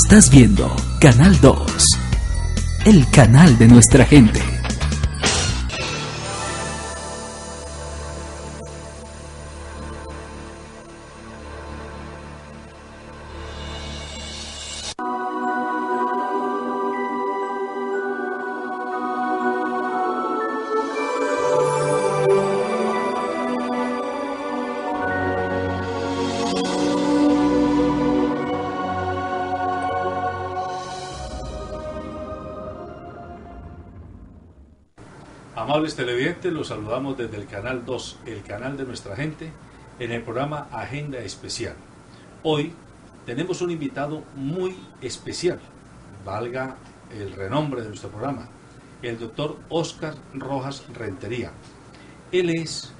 Estás viendo Canal 2, el canal de nuestra gente. Amables televidentes, los saludamos desde el Canal 2, el canal de nuestra gente, en el programa Agenda Especial. Hoy tenemos un invitado muy especial, valga el renombre de nuestro programa, el doctor Óscar Rojas Rentería. Él es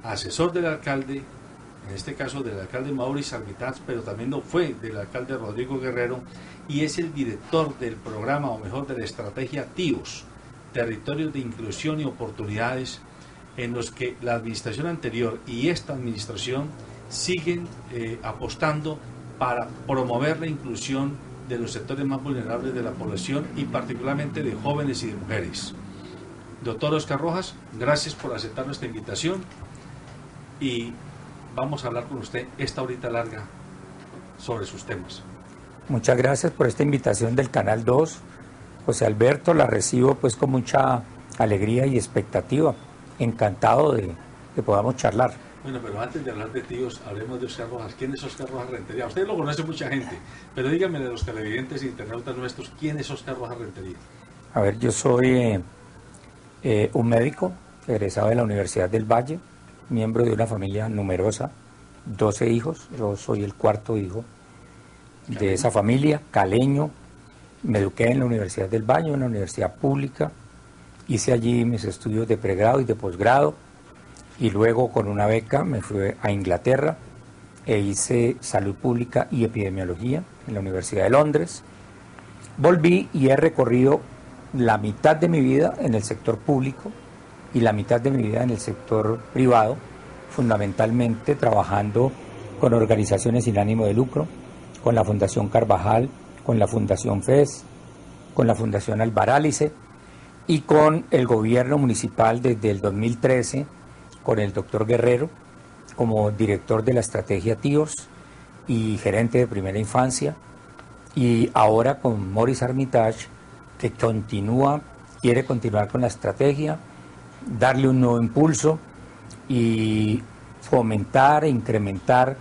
asesor del alcalde, en este caso del alcalde Maurice Armitage, pero también lo fue del alcalde Rodrigo Guerrero, y es el director del programa, o mejor, de la estrategia TIOS, Territorios de Inclusión y Oportunidades, en los que la administración anterior y esta administración siguen apostando para promover la inclusión de los sectores más vulnerables de la población y particularmente de jóvenes y de mujeres. Doctor Óscar Rojas, gracias por aceptar nuestra invitación y vamos a hablar con usted esta horita larga sobre sus temas. Muchas gracias por esta invitación del Canal 2. José Alberto, la recibo pues con mucha alegría y expectativa. Encantado de que podamos charlar. Bueno, pero antes de hablar de tíos, hablemos de Óscar Rojas. ¿Quién es Óscar Rojas Rentería? Usted lo conoce mucha gente, pero dígame de los televidentes e internautas nuestros, ¿quién es Óscar Rojas Rentería? A ver, yo soy un médico egresado de la Universidad del Valle, miembro de una familia numerosa, 12 hijos, yo soy el cuarto hijo de esa familia, caleño. Me eduqué en la Universidad del Valle, una universidad pública, hice allí mis estudios de pregrado y de posgrado, y luego con una beca me fui a Inglaterra e hice salud pública y epidemiología en la Universidad de Londres. Volví y he recorrido la mitad de mi vida en el sector público y la mitad de mi vida en el sector privado, fundamentalmente trabajando con organizaciones sin ánimo de lucro, con la Fundación Carvajal, con la Fundación FES, con la Fundación Albarálice y con el gobierno municipal desde el 2013, con el doctor Guerrero como director de la estrategia TIOS y gerente de primera infancia, y ahora con Maurice Armitage, que quiere continuar con la estrategia, darle un nuevo impulso y fomentar e incrementar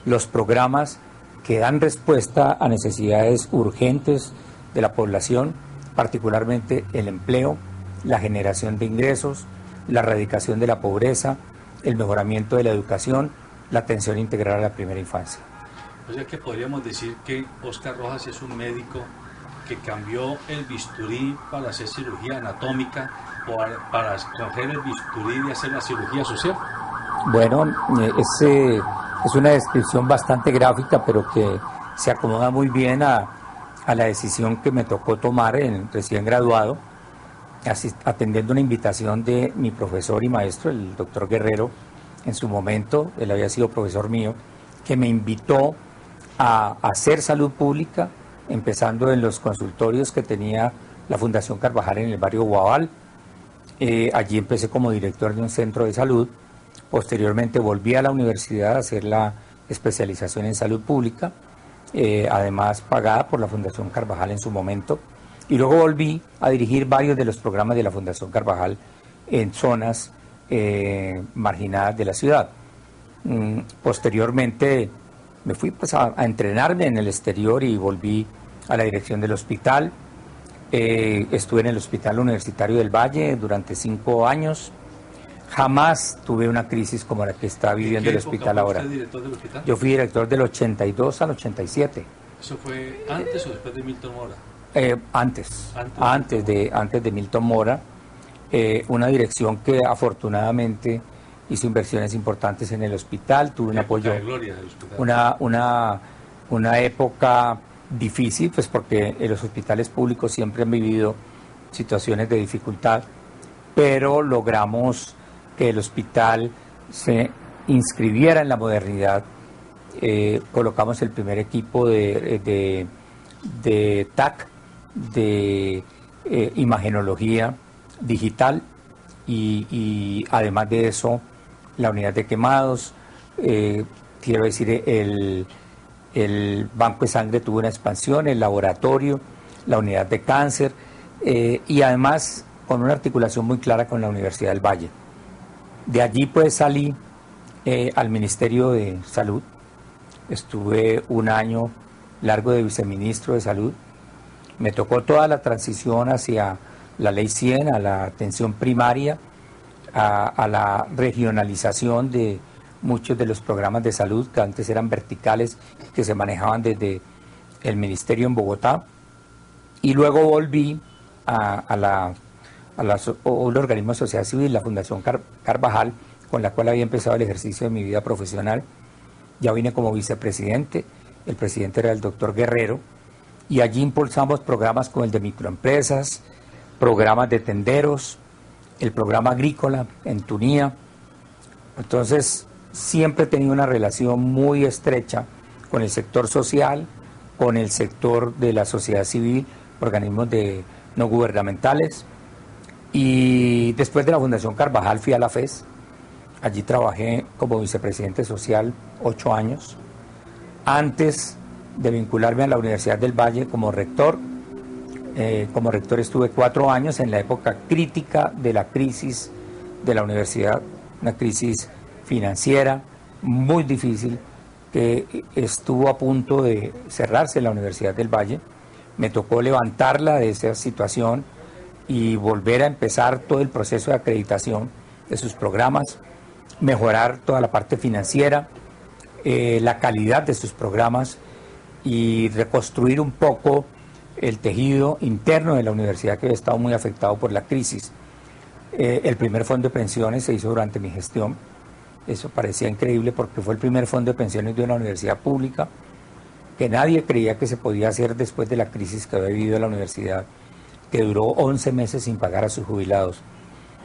los programas que dan respuesta a necesidades urgentes de la población, particularmente el empleo, la generación de ingresos, la erradicación de la pobreza, el mejoramiento de la educación, la atención integral a la primera infancia. O sea que podríamos decir que Óscar Rojas es un médico que cambió el bisturí para hacer cirugía anatómica o para coger el bisturí y hacer la cirugía social. Bueno, es una descripción bastante gráfica, pero que se acomoda muy bien a la decisión que me tocó tomar recién graduado, atendiendo una invitación de mi profesor y maestro, el doctor Guerrero, en su momento, él había sido profesor mío, que me invitó a hacer salud pública, empezando en los consultorios que tenía la Fundación Carvajal en el barrio Guabal. Allí empecé como director de un centro de salud. Posteriormente volví a la universidad a hacer la especialización en salud pública, además pagada por la Fundación Carvajal en su momento, y luego volví a dirigir varios de los programas de la Fundación Carvajal en zonas marginadas de la ciudad. Posteriormente me fui pues, a entrenarme en el exterior y volví a la dirección del hospital. Estuve en el Hospital Universitario del Valle durante 5 años. Jamás tuve una crisis como la que está viviendo el hospital ahora. ¿Usted director del hospital? Yo fui director del 82 al 87. ¿Eso fue antes o después de Milton Mora? Antes de Milton Mora. Una dirección que afortunadamente hizo inversiones importantes en el hospital, tuve un apoyo, de gloria del hospital. una época difícil, pues porque en los hospitales públicos siempre han vivido situaciones de dificultad, pero logramos que el hospital se inscribiera en la modernidad. Colocamos el primer equipo de de TAC, de imagenología digital y además de eso la unidad de quemados, quiero decir el banco de sangre tuvo una expansión, el laboratorio, la unidad de cáncer y además con una articulación muy clara con la Universidad del Valle. De allí pues salí al Ministerio de Salud, estuve un año largo de viceministro de Salud, me tocó toda la transición hacia la Ley 100, a la atención primaria, a la regionalización de muchos de los programas de salud que antes eran verticales, que se manejaban desde el Ministerio en Bogotá, y luego volví a un organismo de sociedad civil, la Fundación Carvajal, con la cual había empezado el ejercicio de mi vida profesional. Ya vine como vicepresidente, el presidente era el doctor Guerrero, y allí impulsamos programas como el de microempresas, programas de tenderos, el programa agrícola en Tunía. Entonces, siempre he tenido una relación muy estrecha con el sector social, con el sector de la sociedad civil, organismos no gubernamentales. Y después de la Fundación Carvajal fui a la FES. Allí trabajé como vicepresidente social 8 años. Antes de vincularme a la Universidad del Valle como rector estuve 4 años en la época crítica de la crisis de la universidad, una crisis financiera muy difícil que estuvo a punto de cerrarse en la Universidad del Valle. Me tocó levantarla de esa situación y volver a empezar todo el proceso de acreditación de sus programas, mejorar toda la parte financiera, la calidad de sus programas y reconstruir un poco el tejido interno de la universidad que había estado muy afectado por la crisis. El primer fondo de pensiones se hizo durante mi gestión. Eso parecía increíble porque fue el primer fondo de pensiones de una universidad pública que nadie creía que se podía hacer después de la crisis que había vivido la universidad, que duró 11 meses sin pagar a sus jubilados.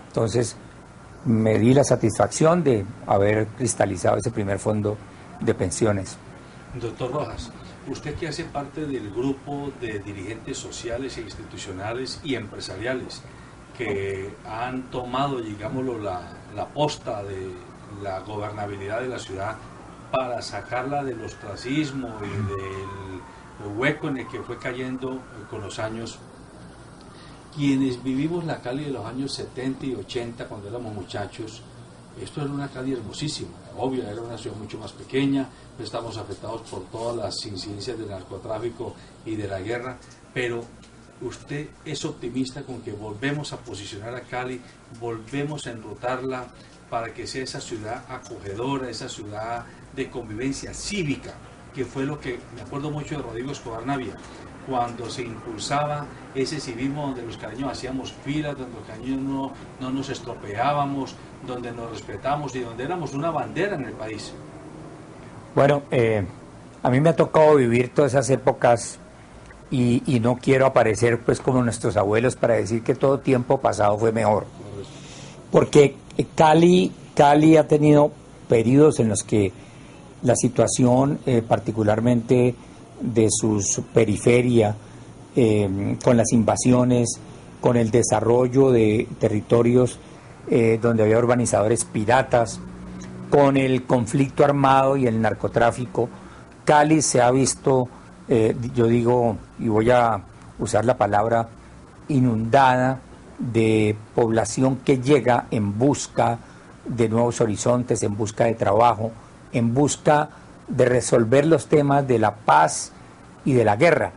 Entonces me di la satisfacción de haber cristalizado ese primer fondo de pensiones. Doctor Rojas, usted que hace parte del grupo de dirigentes sociales e institucionales y empresariales que han tomado, digámoslo, la posta de la gobernabilidad de la ciudad para sacarla del ostracismo y del hueco en el que fue cayendo con los años, quienes vivimos la Cali de los años 70 y 80 cuando éramos muchachos, esto era una Cali hermosísima, obvio, era una ciudad mucho más pequeña, no estamos afectados por todas las incidencias del narcotráfico y de la guerra, pero usted es optimista con que volvemos a posicionar a Cali, volvemos a enrutarla para que sea esa ciudad acogedora, esa ciudad de convivencia cívica, que fue lo que me acuerdo mucho de Rodrigo Escobar Navia, cuando se impulsaba ese civismo donde los caleños hacíamos filas, donde los caleños no nos estropeábamos, donde nos respetamos y donde éramos una bandera en el país. Bueno, a mí me ha tocado vivir todas esas épocas y no quiero aparecer pues como nuestros abuelos para decir que todo tiempo pasado fue mejor. Porque Cali ha tenido periodos en los que la situación, particularmente de su periferia, con las invasiones, con el desarrollo de territorios donde había urbanizadores piratas, con el conflicto armado y el narcotráfico, Cali se ha visto, yo digo, y voy a usar la palabra, inundada de población que llega en busca de nuevos horizontes, en busca de trabajo, en busca de resolver los temas de la paz y de la guerra.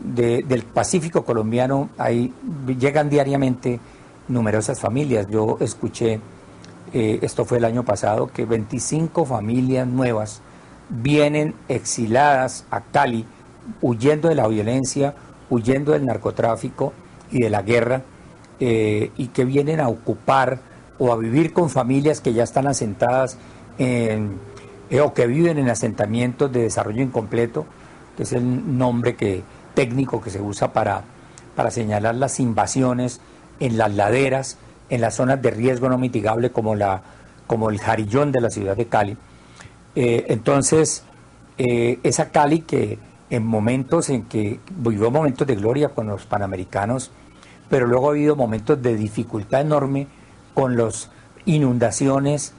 Del Pacífico colombiano, ahí llegan diariamente numerosas familias. Yo escuché, esto fue el año pasado, que 25 familias nuevas vienen exiladas a Cali, huyendo de la violencia, huyendo del narcotráfico y de la guerra, y que vienen a ocupar o a vivir con familias que ya están asentadas o que viven en asentamientos de desarrollo incompleto, que es el nombre técnico que se usa para señalar las invasiones en las laderas, en las zonas de riesgo no mitigable como el Jarillón de la ciudad de Cali. Entonces, esa Cali que en momentos en que vivió momentos de gloria con los panamericanos, pero luego ha habido momentos de dificultad enorme con las inundaciones,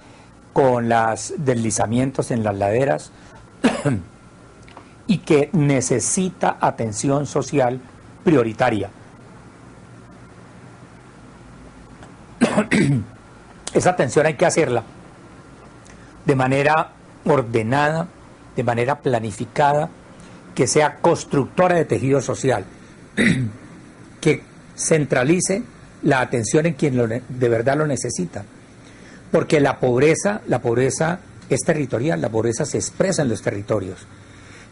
con los deslizamientos en las laderas y que necesita atención social prioritaria. Esa atención hay que hacerla de manera ordenada, de manera planificada, que sea constructora de tejido social, que centralice la atención en quien de verdad lo necesita. Porque la pobreza es territorial, la pobreza se expresa en los territorios.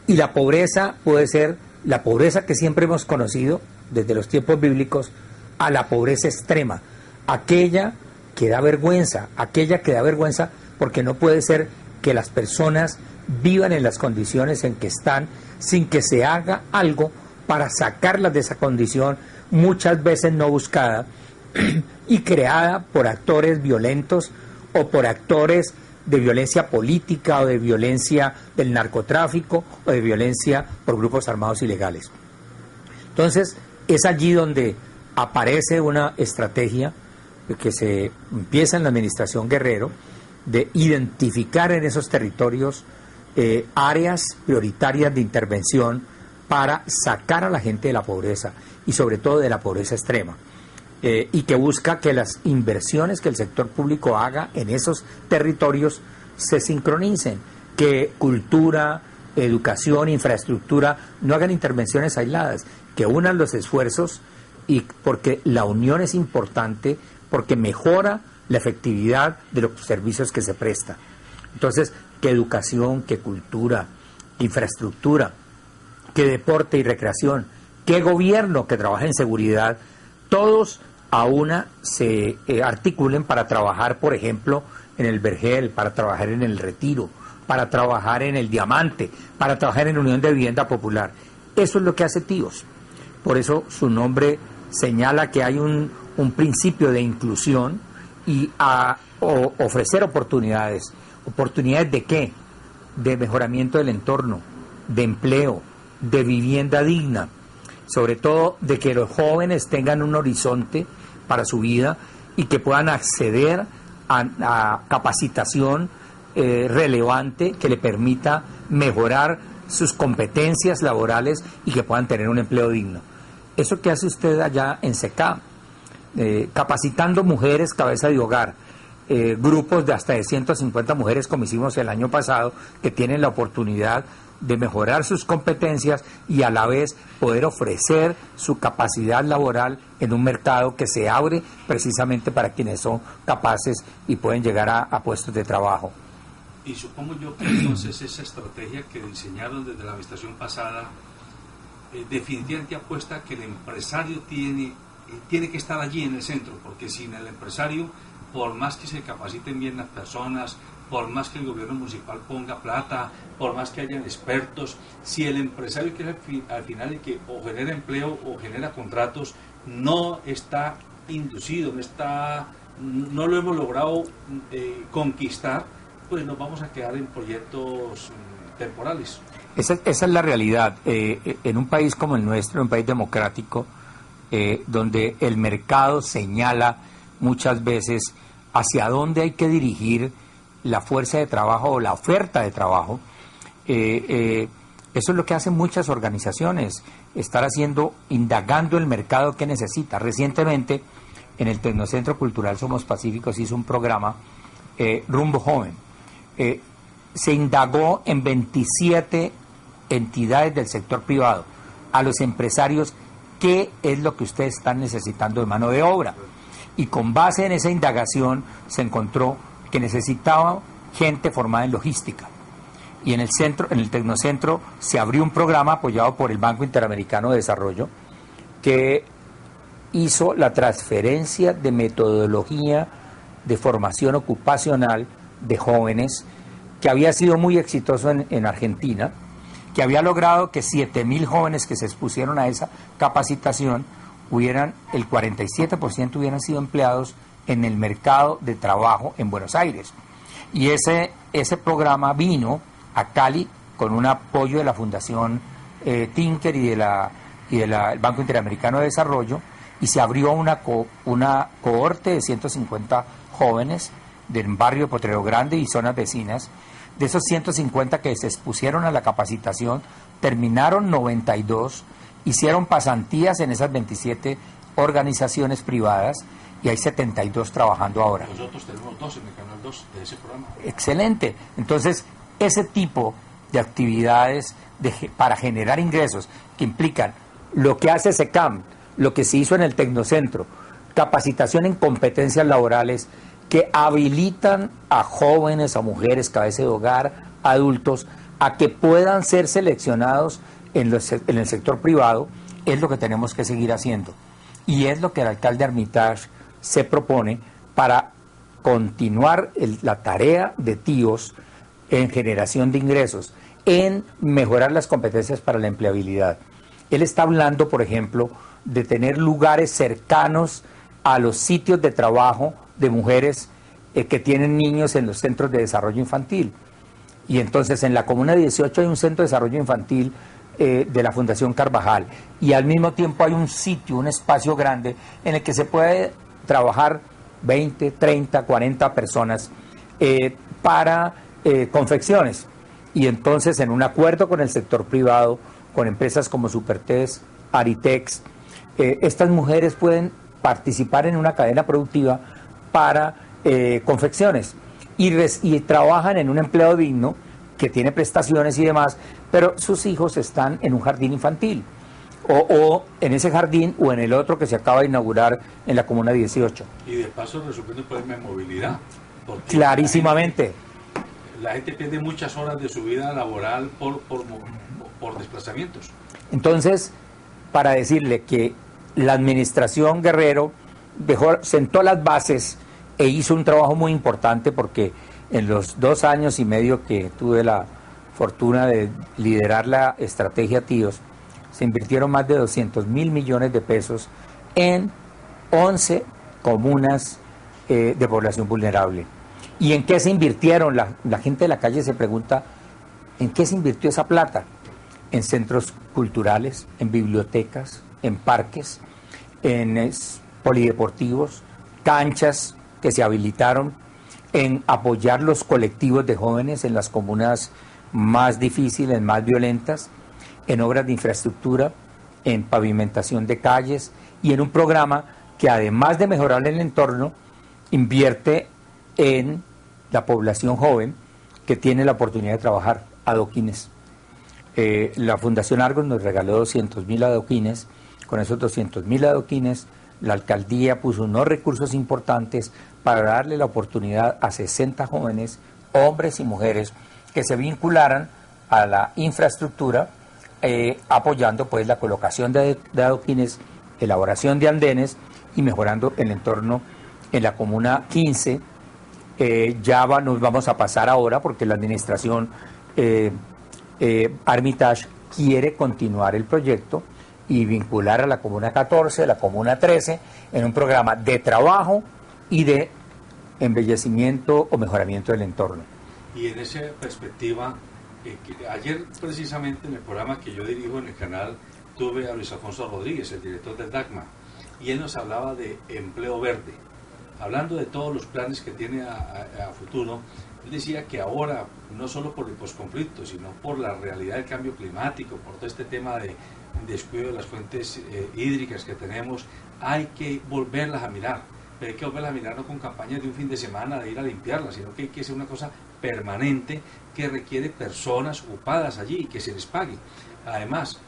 Y la pobreza puede ser la pobreza que siempre hemos conocido desde los tiempos bíblicos, a la pobreza extrema, aquella que da vergüenza porque no puede ser que las personas vivan en las condiciones en que están sin que se haga algo para sacarlas de esa condición, muchas veces no buscada y creada por actores violentos o por actores de violencia política o de violencia del narcotráfico o de violencia por grupos armados ilegales. Entonces es allí donde aparece una estrategia que se empieza en la administración Guerrero de identificar en esos territorios áreas prioritarias de intervención para sacar a la gente de la pobreza y sobre todo de la pobreza extrema, y que busca que las inversiones que el sector público haga en esos territorios se sincronicen, que cultura, educación, infraestructura no hagan intervenciones aisladas, que unan los esfuerzos, y porque la unión es importante, porque mejora la efectividad de los servicios que se prestan. Entonces, que educación, que cultura, que infraestructura, que deporte y recreación, que gobierno que trabaja en seguridad, todos a una se articulen para trabajar, por ejemplo, en el Vergel, para trabajar en el Retiro, para trabajar en el Diamante, para trabajar en la Unión de Vivienda Popular. Eso es lo que hace Tíos. Por eso su nombre señala que hay un principio de inclusión y ofrecer oportunidades. ¿Oportunidades de qué? De mejoramiento del entorno, de empleo, de vivienda digna, sobre todo de que los jóvenes tengan un horizonte para su vida y que puedan acceder a capacitación relevante que le permita mejorar sus competencias laborales y que puedan tener un empleo digno. Eso que hace usted allá en SECA, capacitando mujeres cabeza de hogar, grupos de hasta de 150 mujeres como hicimos el año pasado, que tienen la oportunidad de mejorar sus competencias y a la vez poder ofrecer su capacidad laboral en un mercado que se abre precisamente para quienes son capaces y pueden llegar a puestos de trabajo. Y supongo yo que entonces esa estrategia que diseñaron desde la administración pasada definitivamente apuesta que el empresario tiene que estar allí en el centro, porque sin el empresario, por más que se capaciten bien las personas, por más que el gobierno municipal ponga plata, por más que hayan expertos, si el empresario, que es al final el que o genera empleo o genera contratos, no está inducido, no lo hemos logrado conquistar, pues nos vamos a quedar en proyectos temporales. Esa es la realidad. En un país como el nuestro, un país democrático, donde el mercado señala muchas veces hacia dónde hay que dirigir la fuerza de trabajo o la oferta de trabajo, eso es lo que hacen muchas organizaciones, estar indagando el mercado que necesita. Recientemente, en el Tecnocentro Cultural Somos Pacíficos hizo un programa, Rumbo Joven. Se indagó en 27 entidades del sector privado, a los empresarios, qué es lo que ustedes están necesitando de mano de obra. Y con base en esa indagación se encontró que necesitaba gente formada en logística. Y en el Tecnocentro se abrió un programa apoyado por el Banco Interamericano de Desarrollo que hizo la transferencia de metodología de formación ocupacional de jóvenes, que había sido muy exitoso en Argentina, que había logrado que 7.000 jóvenes que se expusieron a esa capacitación, el 47% hubieran sido empleados en el mercado de trabajo en Buenos Aires. Y ese programa vino a Cali con un apoyo de la Fundación Tinker y el Banco Interamericano de Desarrollo, y se abrió una cohorte de 150 jóvenes del barrio de Potrero Grande y zonas vecinas. De esos 150 que se expusieron a la capacitación, terminaron 92, hicieron pasantías en esas 27 organizaciones privadas y hay 72 trabajando ahora. Nosotros tenemos 2 en el Canal 2 de ese programa. Excelente. Entonces, ese tipo de actividades para generar ingresos que implican lo que hace SECAM, lo que se hizo en el Tecnocentro, capacitación en competencias laborales que habilitan a jóvenes, a mujeres, cabeza de hogar, adultos, a que puedan ser seleccionados en el sector privado, es lo que tenemos que seguir haciendo. Y es lo que el alcalde Armitage se propone para continuar la tarea de TIOS en generación de ingresos, en mejorar las competencias para la empleabilidad. Él está hablando, por ejemplo, de tener lugares cercanos a los sitios de trabajo de mujeres que tienen niños en los centros de desarrollo infantil. Y entonces en la Comuna 18 hay un centro de desarrollo infantil de la Fundación Carvajal, y al mismo tiempo hay un sitio, un espacio grande en el que se puede trabajar 20, 30, 40 personas para confecciones. Y entonces, en un acuerdo con el sector privado, con empresas como Supertes, Aritex, estas mujeres pueden participar en una cadena productiva para confecciones y trabajan en un empleo digno que tiene prestaciones y demás, pero sus hijos están en un jardín infantil o en ese jardín o en el otro que se acaba de inaugurar en la Comuna 18. Y de paso resuelve el problema de movilidad. Clarísimamente. La gente pierde muchas horas de su vida laboral por desplazamientos. Entonces, para decirle que la administración Guerrero sentó las bases e hizo un trabajo muy importante, porque en los 2 años y medio que tuve la fortuna de liderar la estrategia TIOS, se invirtieron más de 200.000 millones de pesos en 11 comunas de población vulnerable. ¿Y en qué se invirtieron? La gente de la calle se pregunta, ¿en qué se invirtió esa plata? En centros culturales, en bibliotecas, en parques, en polideportivos, canchas que se habilitaron, en apoyar los colectivos de jóvenes en las comunas más difíciles, más violentas, en obras de infraestructura, en pavimentación de calles y en un programa que, además de mejorar el entorno, invierte en la población joven que tiene la oportunidad de trabajar, adoquines. La Fundación Argos nos regaló 200.000 adoquines. Con esos 200.000 adoquines, la alcaldía puso unos recursos importantes para darle la oportunidad a 60 jóvenes, hombres y mujeres, que se vincularan a la infraestructura, apoyando pues la colocación de adoquines, elaboración de andenes y mejorando el entorno en la Comuna 15. Nos vamos a pasar ahora, porque la administración Armitage quiere continuar el proyecto y vincular a la Comuna 14, la Comuna 13, en un programa de trabajo y de embellecimiento o mejoramiento del entorno. Y en esa perspectiva, ayer precisamente en el programa que yo dirijo en el canal, tuve a Luis Alfonso Rodríguez, el director del DACMA, y él nos hablaba de empleo verde. Hablando de todos los planes que tiene a futuro, él decía que ahora, no solo por el posconflicto, sino por la realidad del cambio climático, por todo este tema de descuido de las fuentes hídricas que tenemos, hay que volverlas a mirar. Pero hay que volverlas a mirar no con campañas de un fin de semana de ir a limpiarlas, sino que hay que hacer una cosa permanente que requiere personas ocupadas allí y que se les pague. Además,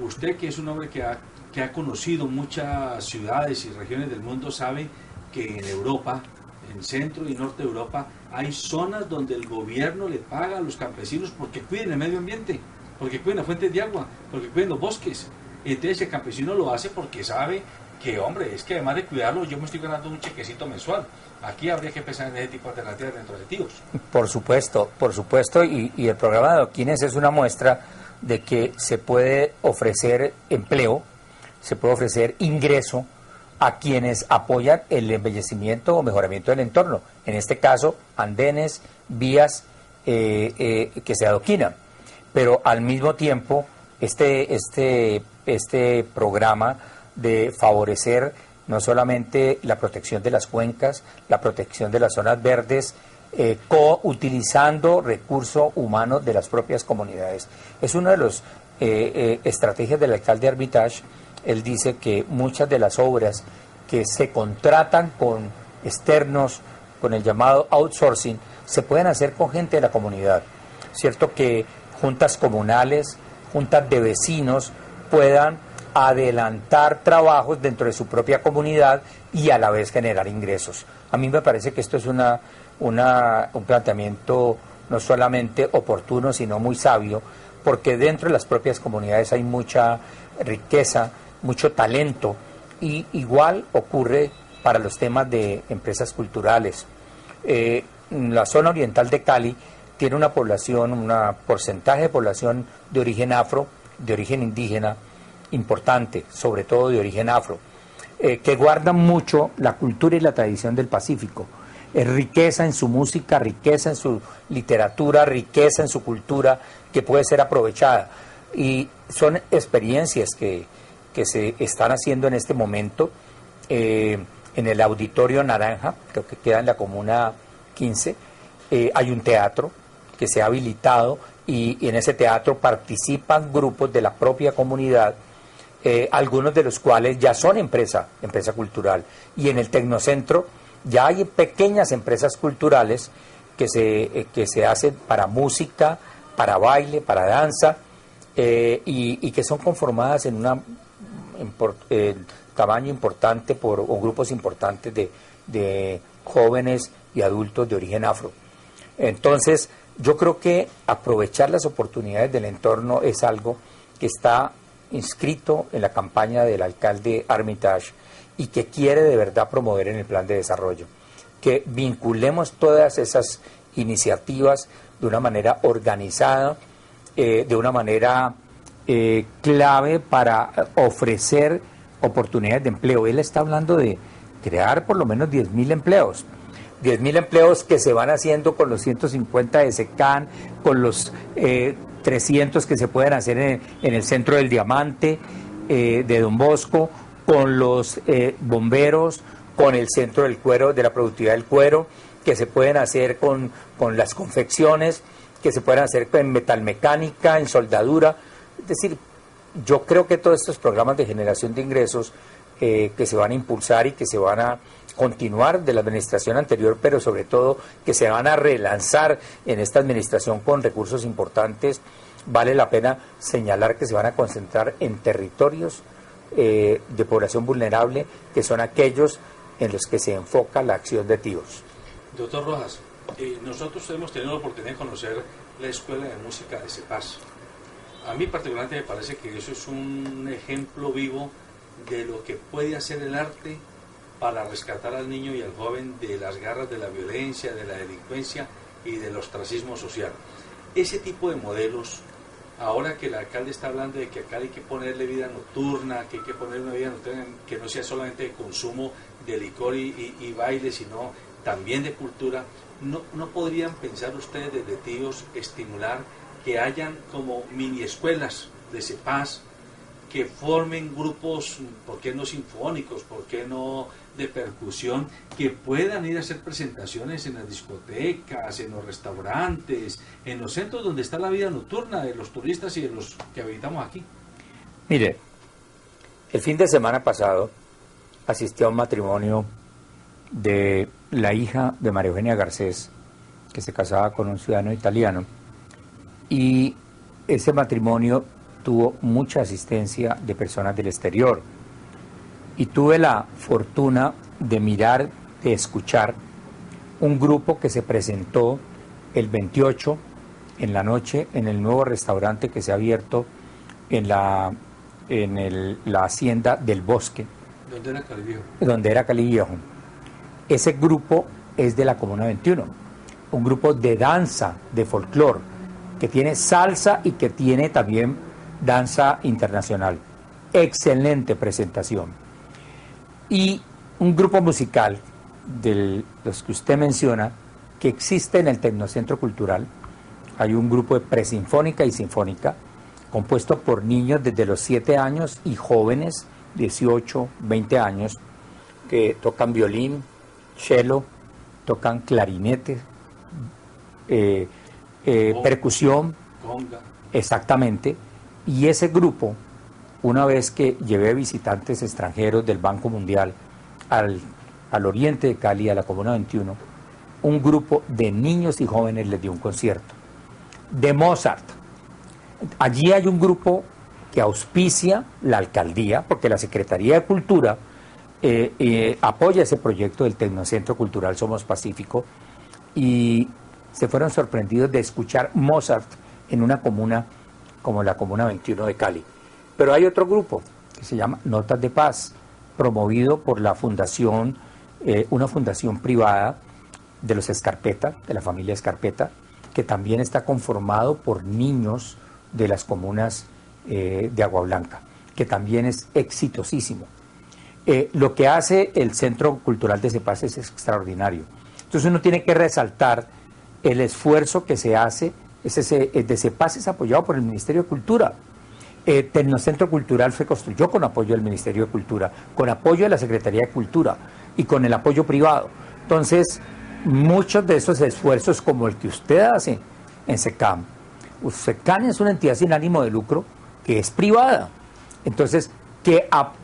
usted, que es un hombre que ha conocido muchas ciudades y regiones del mundo, sabe que en Europa, en centro y norte de Europa, hay zonas donde el gobierno le paga a los campesinos porque cuiden el medio ambiente, porque cuiden las fuentes de agua, porque cuiden los bosques. Entonces el campesino lo hace porque sabe que, hombre, es que además de cuidarlo, yo me estoy ganando un chequecito mensual. Aquí habría que pensar en ese tipo de alternativas dentro de TIOS. Por supuesto, y el programa de adoquines es una muestra de que se puede ofrecer empleo, se puede ofrecer ingreso a quienes apoyan el embellecimiento o mejoramiento del entorno. En este caso, andenes, vías que se adoquinan. Pero al mismo tiempo este programa de favorecer no solamente la protección de las cuencas, la protección de las zonas verdes, utilizando recursos humanos de las propias comunidades. Es una de las estrategias del alcalde Armitage. Él dice que muchas de las obras que se contratan con externos, con el llamado outsourcing, se pueden hacer con gente de la comunidad. Cierto que juntas comunales, juntas de vecinos puedan adelantar trabajos dentro de su propia comunidad y a la vez generar ingresos. A mí me parece que esto es un planteamiento no solamente oportuno, sino muy sabio, porque dentro de las propias comunidades hay mucha riqueza, mucho talento, y igual ocurre para los temas de empresas culturales. La zona oriental de Cali tiene una población, un porcentaje de población de origen afro, de origen indígena, importante, sobre todo de origen afro, que guardan mucho la cultura y la tradición del Pacífico. Es riqueza en su música, riqueza en su literatura, riqueza en su cultura, que puede ser aprovechada. Y son experiencias que se están haciendo en este momento en el Auditorio Naranja, creo que queda en la Comuna 15. Hay un teatro que se ha habilitado y en ese teatro participan grupos de la propia comunidad, algunos de los cuales ya son empresa cultural. Y en el Tecnocentro ya hay pequeñas empresas culturales que se hacen para música, para baile, para danza, y que son conformadas en tamaño importante o grupos importantes de jóvenes y adultos de origen afro. Entonces, yo creo que aprovechar las oportunidades del entorno es algo que está inscrito en la campaña del alcalde Armitage y que quiere de verdad promover en el plan de desarrollo. Que vinculemos todas esas iniciativas de una manera organizada, de una manera clave para ofrecer oportunidades de empleo. Él está hablando de crear por lo menos 10.000 empleos. 10.000 empleos que se van haciendo con los 150 de SECAN, con los 300 que se pueden hacer en el Centro del Diamante de Don Bosco, con los bomberos, con el Centro del Cuero, de la Productividad del Cuero, que se pueden hacer con las confecciones, que se pueden hacer en metalmecánica, en soldadura. Es decir, yo creo que todos estos programas de generación de ingresos que se van a impulsar y que se van a continuar de la administración anterior, pero sobre todo que se van a relanzar en esta administración con recursos importantes, vale la pena señalar que se van a concentrar en territorios de población vulnerable, que son aquellos en los que se enfoca la acción de TIOS. Doctor Rojas, nosotros hemos tenido la oportunidad de conocer la Escuela de Música de CEPAS. A mí particularmente me parece que eso es un ejemplo vivo de lo que puede hacer el arte para rescatar al niño y al joven de las garras de la violencia, de la delincuencia y del ostracismo social. Ese tipo de modelos, ahora que el alcalde está hablando de que acá hay que ponerle vida nocturna, que hay que poner una vida nocturna que no sea solamente de consumo de licor y baile, sino también de cultura, ¿no podrían pensar ustedes desde TIOS estimular que hayan como mini escuelas de CEPAS que formen grupos, ¿por qué no sinfónicos? ¿Por qué no de percusión? Que puedan ir a hacer presentaciones en las discotecas, en los restaurantes, en los centros donde está la vida nocturna de los turistas y de los que habitamos aquí. Mire, el fin de semana pasado asistí a un matrimonio de la hija de María Eugenia Garcés, que se casaba con un ciudadano italiano, y ese matrimonio tuvo mucha asistencia de personas del exterior. Y tuve la fortuna de mirar, de escuchar un grupo que se presentó el 28 en la noche en el nuevo restaurante que se ha abierto en la hacienda del Bosque. ¿Dónde era Cali Viejo? Donde era Cali Viejo. Ese grupo es de la Comuna 21, un grupo de danza, de folclore, que tiene salsa y que tiene también danza internacional. Excelente presentación. Y un grupo musical de los que usted menciona, que existe en el Tecnocentro Cultural. Hay un grupo de presinfónica y sinfónica, compuesto por niños desde los 7 años y jóvenes, 18, 20 años, que tocan violín, cello, tocan clarinete, percusión, conga. exactamente. Y ese grupo, una vez que llevé visitantes extranjeros del Banco Mundial al oriente de Cali, a la Comuna 21, un grupo de niños y jóvenes les dio un concierto de Mozart. Allí hay un grupo que auspicia la alcaldía, porque la Secretaría de Cultura apoya ese proyecto del Tecnocentro Cultural Somos Pacífico, y se fueron sorprendidos de escuchar Mozart en una comuna como la Comuna 21 de Cali. Pero hay otro grupo que se llama Notas de Paz, promovido por la fundación, una fundación privada de los Escarpeta, de la familia Escarpeta, que también está conformado por niños de las comunas de Agua Blanca, que también es exitosísimo. Lo que hace el Centro Cultural de CEPAS es extraordinario. Entonces uno tiene que resaltar el esfuerzo que se hace. De CEPAS es apoyado por el Ministerio de Cultura. Tecnocentro Cultural se construyó con apoyo del Ministerio de Cultura, con apoyo de la Secretaría de Cultura y con el apoyo privado. Entonces, muchos de esos esfuerzos, como el que usted hace en SECAM, SECAM es una entidad sin ánimo de lucro que es privada. Entonces,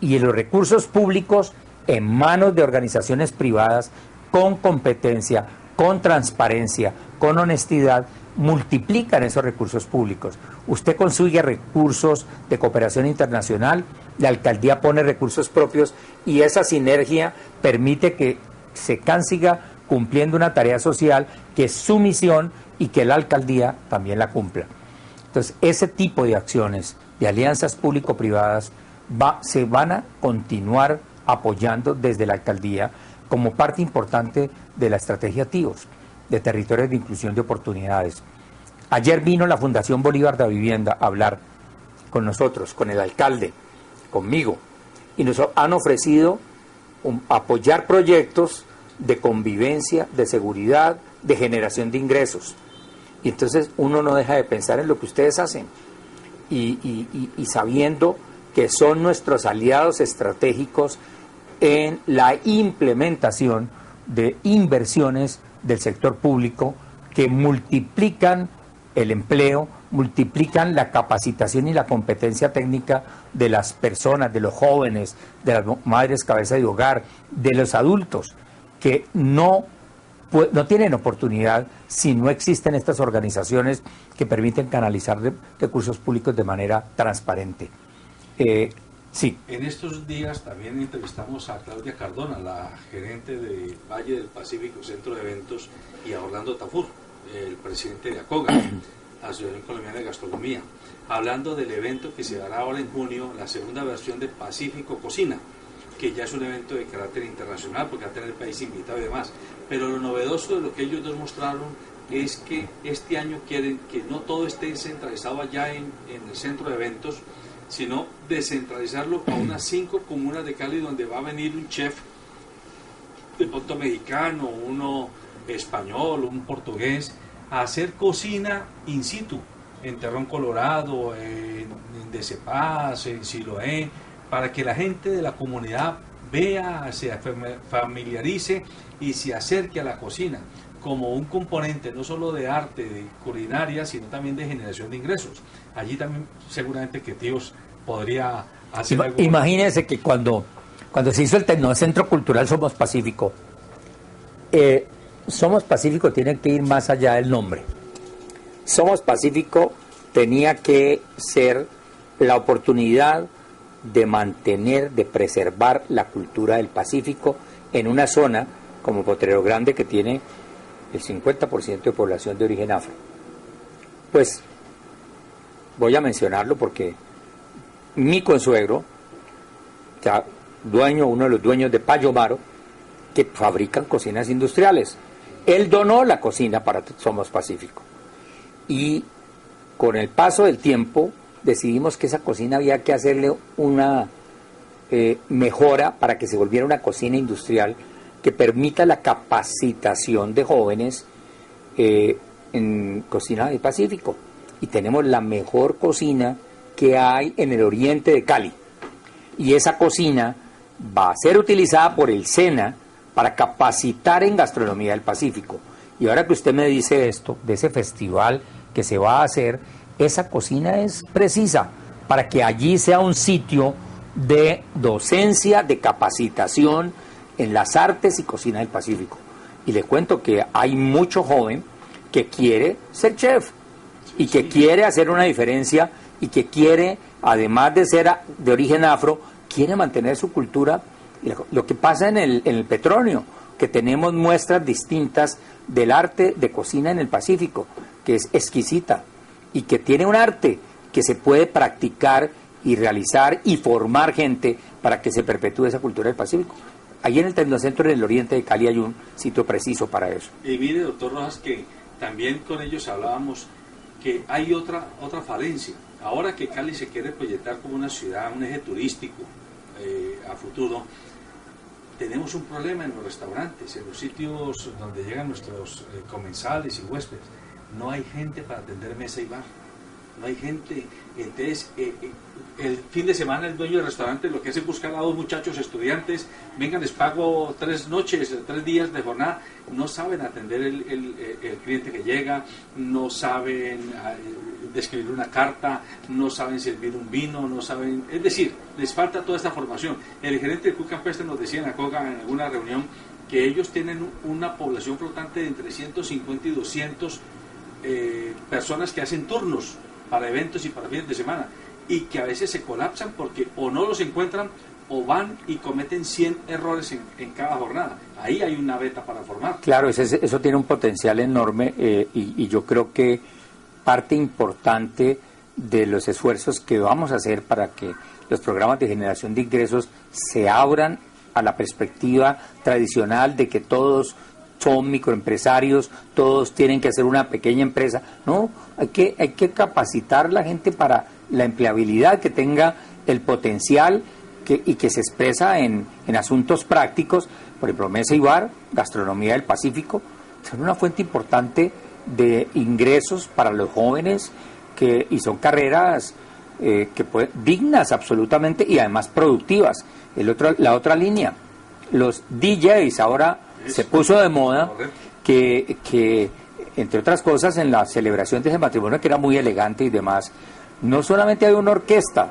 y los recursos públicos en manos de organizaciones privadas con competencia, con transparencia, con honestidad, multiplican esos recursos públicos. Usted consigue recursos de cooperación internacional, la alcaldía pone recursos propios, y esa sinergia permite que SECAM siga cumpliendo una tarea social que es su misión y que la alcaldía también la cumpla. Entonces, ese tipo de acciones, de alianzas público-privadas, se van a continuar apoyando desde la alcaldía como parte importante de la estrategia TIOS, de Territorios de Inclusión de Oportunidades. Ayer vino la Fundación Bolívar de Vivienda a hablar con nosotros, con el alcalde, conmigo, y nos han ofrecido apoyar proyectos de convivencia, de seguridad, de generación de ingresos. Y entonces uno no deja de pensar en lo que ustedes hacen y sabiendo que son nuestros aliados estratégicos en la implementación de inversiones del sector público que multiplican el empleo, multiplican la capacitación y la competencia técnica de las personas, de los jóvenes, de las madres cabeza de hogar, de los adultos, que no tienen oportunidad si no existen estas organizaciones que permiten canalizar recursos públicos de manera transparente. Sí. En estos días también entrevistamos a Claudia Cardona, la gerente de Valle del Pacífico Centro de Eventos, y a Orlando Tafur, el presidente de ACOGA, Asociación Colombiana de Gastronomía, hablando del evento que se dará ahora en junio, la segunda versión de Pacífico Cocina, que ya es un evento de carácter internacional porque va a tener el país invitado y demás. Pero lo novedoso de lo que ellos nos mostraron es que este año quieren que no todo esté centralizado allá en el centro de eventos, sino descentralizarlo a unas 5 comunas de Cali, donde va a venir un chef de pronto mexicano, uno español, un portugués, a hacer cocina in situ, en Terrón Colorado, en Decepaz, en Siloé, para que la gente de la comunidad vea, se familiarice y se acerque a la cocina como un componente no solo de arte, de culinaria, sino también de generación de ingresos. Allí también seguramente que Tíos podría hacer algo. Imagínense que cuando se hizo el Tecnocentro Cultural Somos Pacífico, Somos Pacífico tiene que ir más allá del nombre. Somos Pacífico tenía que ser la oportunidad de mantener, de preservar la cultura del Pacífico en una zona como Potrero Grande, que tiene el 50% de población de origen afro. Pues voy a mencionarlo porque mi consuegro, ya uno de los dueños de Payomaro, que fabrican cocinas industriales, él donó la cocina para Somos Pacífico. Y con el paso del tiempo decidimos que esa cocina había que hacerle una mejora para que se volviera una cocina industrial que permita la capacitación de jóvenes en cocina del Pacífico. Y tenemos la mejor cocina que hay en el oriente de Cali. Y esa cocina va a ser utilizada por el SENA para capacitar en gastronomía del Pacífico. Y ahora que usted me dice esto, de ese festival que se va a hacer, esa cocina es precisa para que allí sea un sitio de docencia, de capacitación en las artes y cocina del Pacífico. Y le cuento que hay mucho joven que quiere ser chef y que quiere hacer una diferencia y que quiere, además de ser de origen afro, quiere mantener su cultura. Lo que pasa en el Petronio, que tenemos muestras distintas del arte de cocina en el Pacífico, que es exquisita y que tiene un arte que se puede practicar y realizar y formar gente para que se perpetúe esa cultura del Pacífico. Allí en el Tecnocentro en el oriente de Cali hay un sitio preciso para eso. Y mire, doctor Rojas, que también con ellos hablábamos que hay otra falencia. Ahora que Cali se quiere proyectar como una ciudad, un eje turístico a futuro, tenemos un problema en los restaurantes, en los sitios donde llegan nuestros comensales y huéspedes. No hay gente para atender mesa y bar. No hay gente. Entonces, el fin de semana el dueño del restaurante lo que hace es buscar a dos muchachos estudiantes, vengan, les pago 3 noches, 3 días de jornada. No saben atender el cliente que llega, no saben describir una carta, no saben servir un vino, no saben, es decir, les falta toda esta formación. El gerente de Club Campestre nos decía en Acoga en alguna reunión que ellos tienen una población flotante de entre 150 y 200 personas que hacen turnos para eventos y para fines de semana, y que a veces se colapsan porque o no los encuentran o van y cometen 100 errores en cada jornada. Ahí hay una beta para formar. Claro, eso tiene un potencial enorme y yo creo que parte importante de los esfuerzos que vamos a hacer para que los programas de generación de ingresos se abran a la perspectiva tradicional de que todos son microempresarios, todos tienen que hacer una pequeña empresa. No, hay que capacitar a la gente para la empleabilidad, que tenga el potencial y que se expresa en asuntos prácticos. Por ejemplo, mesa y bar, gastronomía del Pacífico, son una fuente importante de ingresos para los jóvenes y son carreras dignas absolutamente y además productivas. La otra línea, los DJs ahora se puso de moda, que entre otras cosas en la celebración de ese matrimonio, que era muy elegante y demás, no solamente hay una orquesta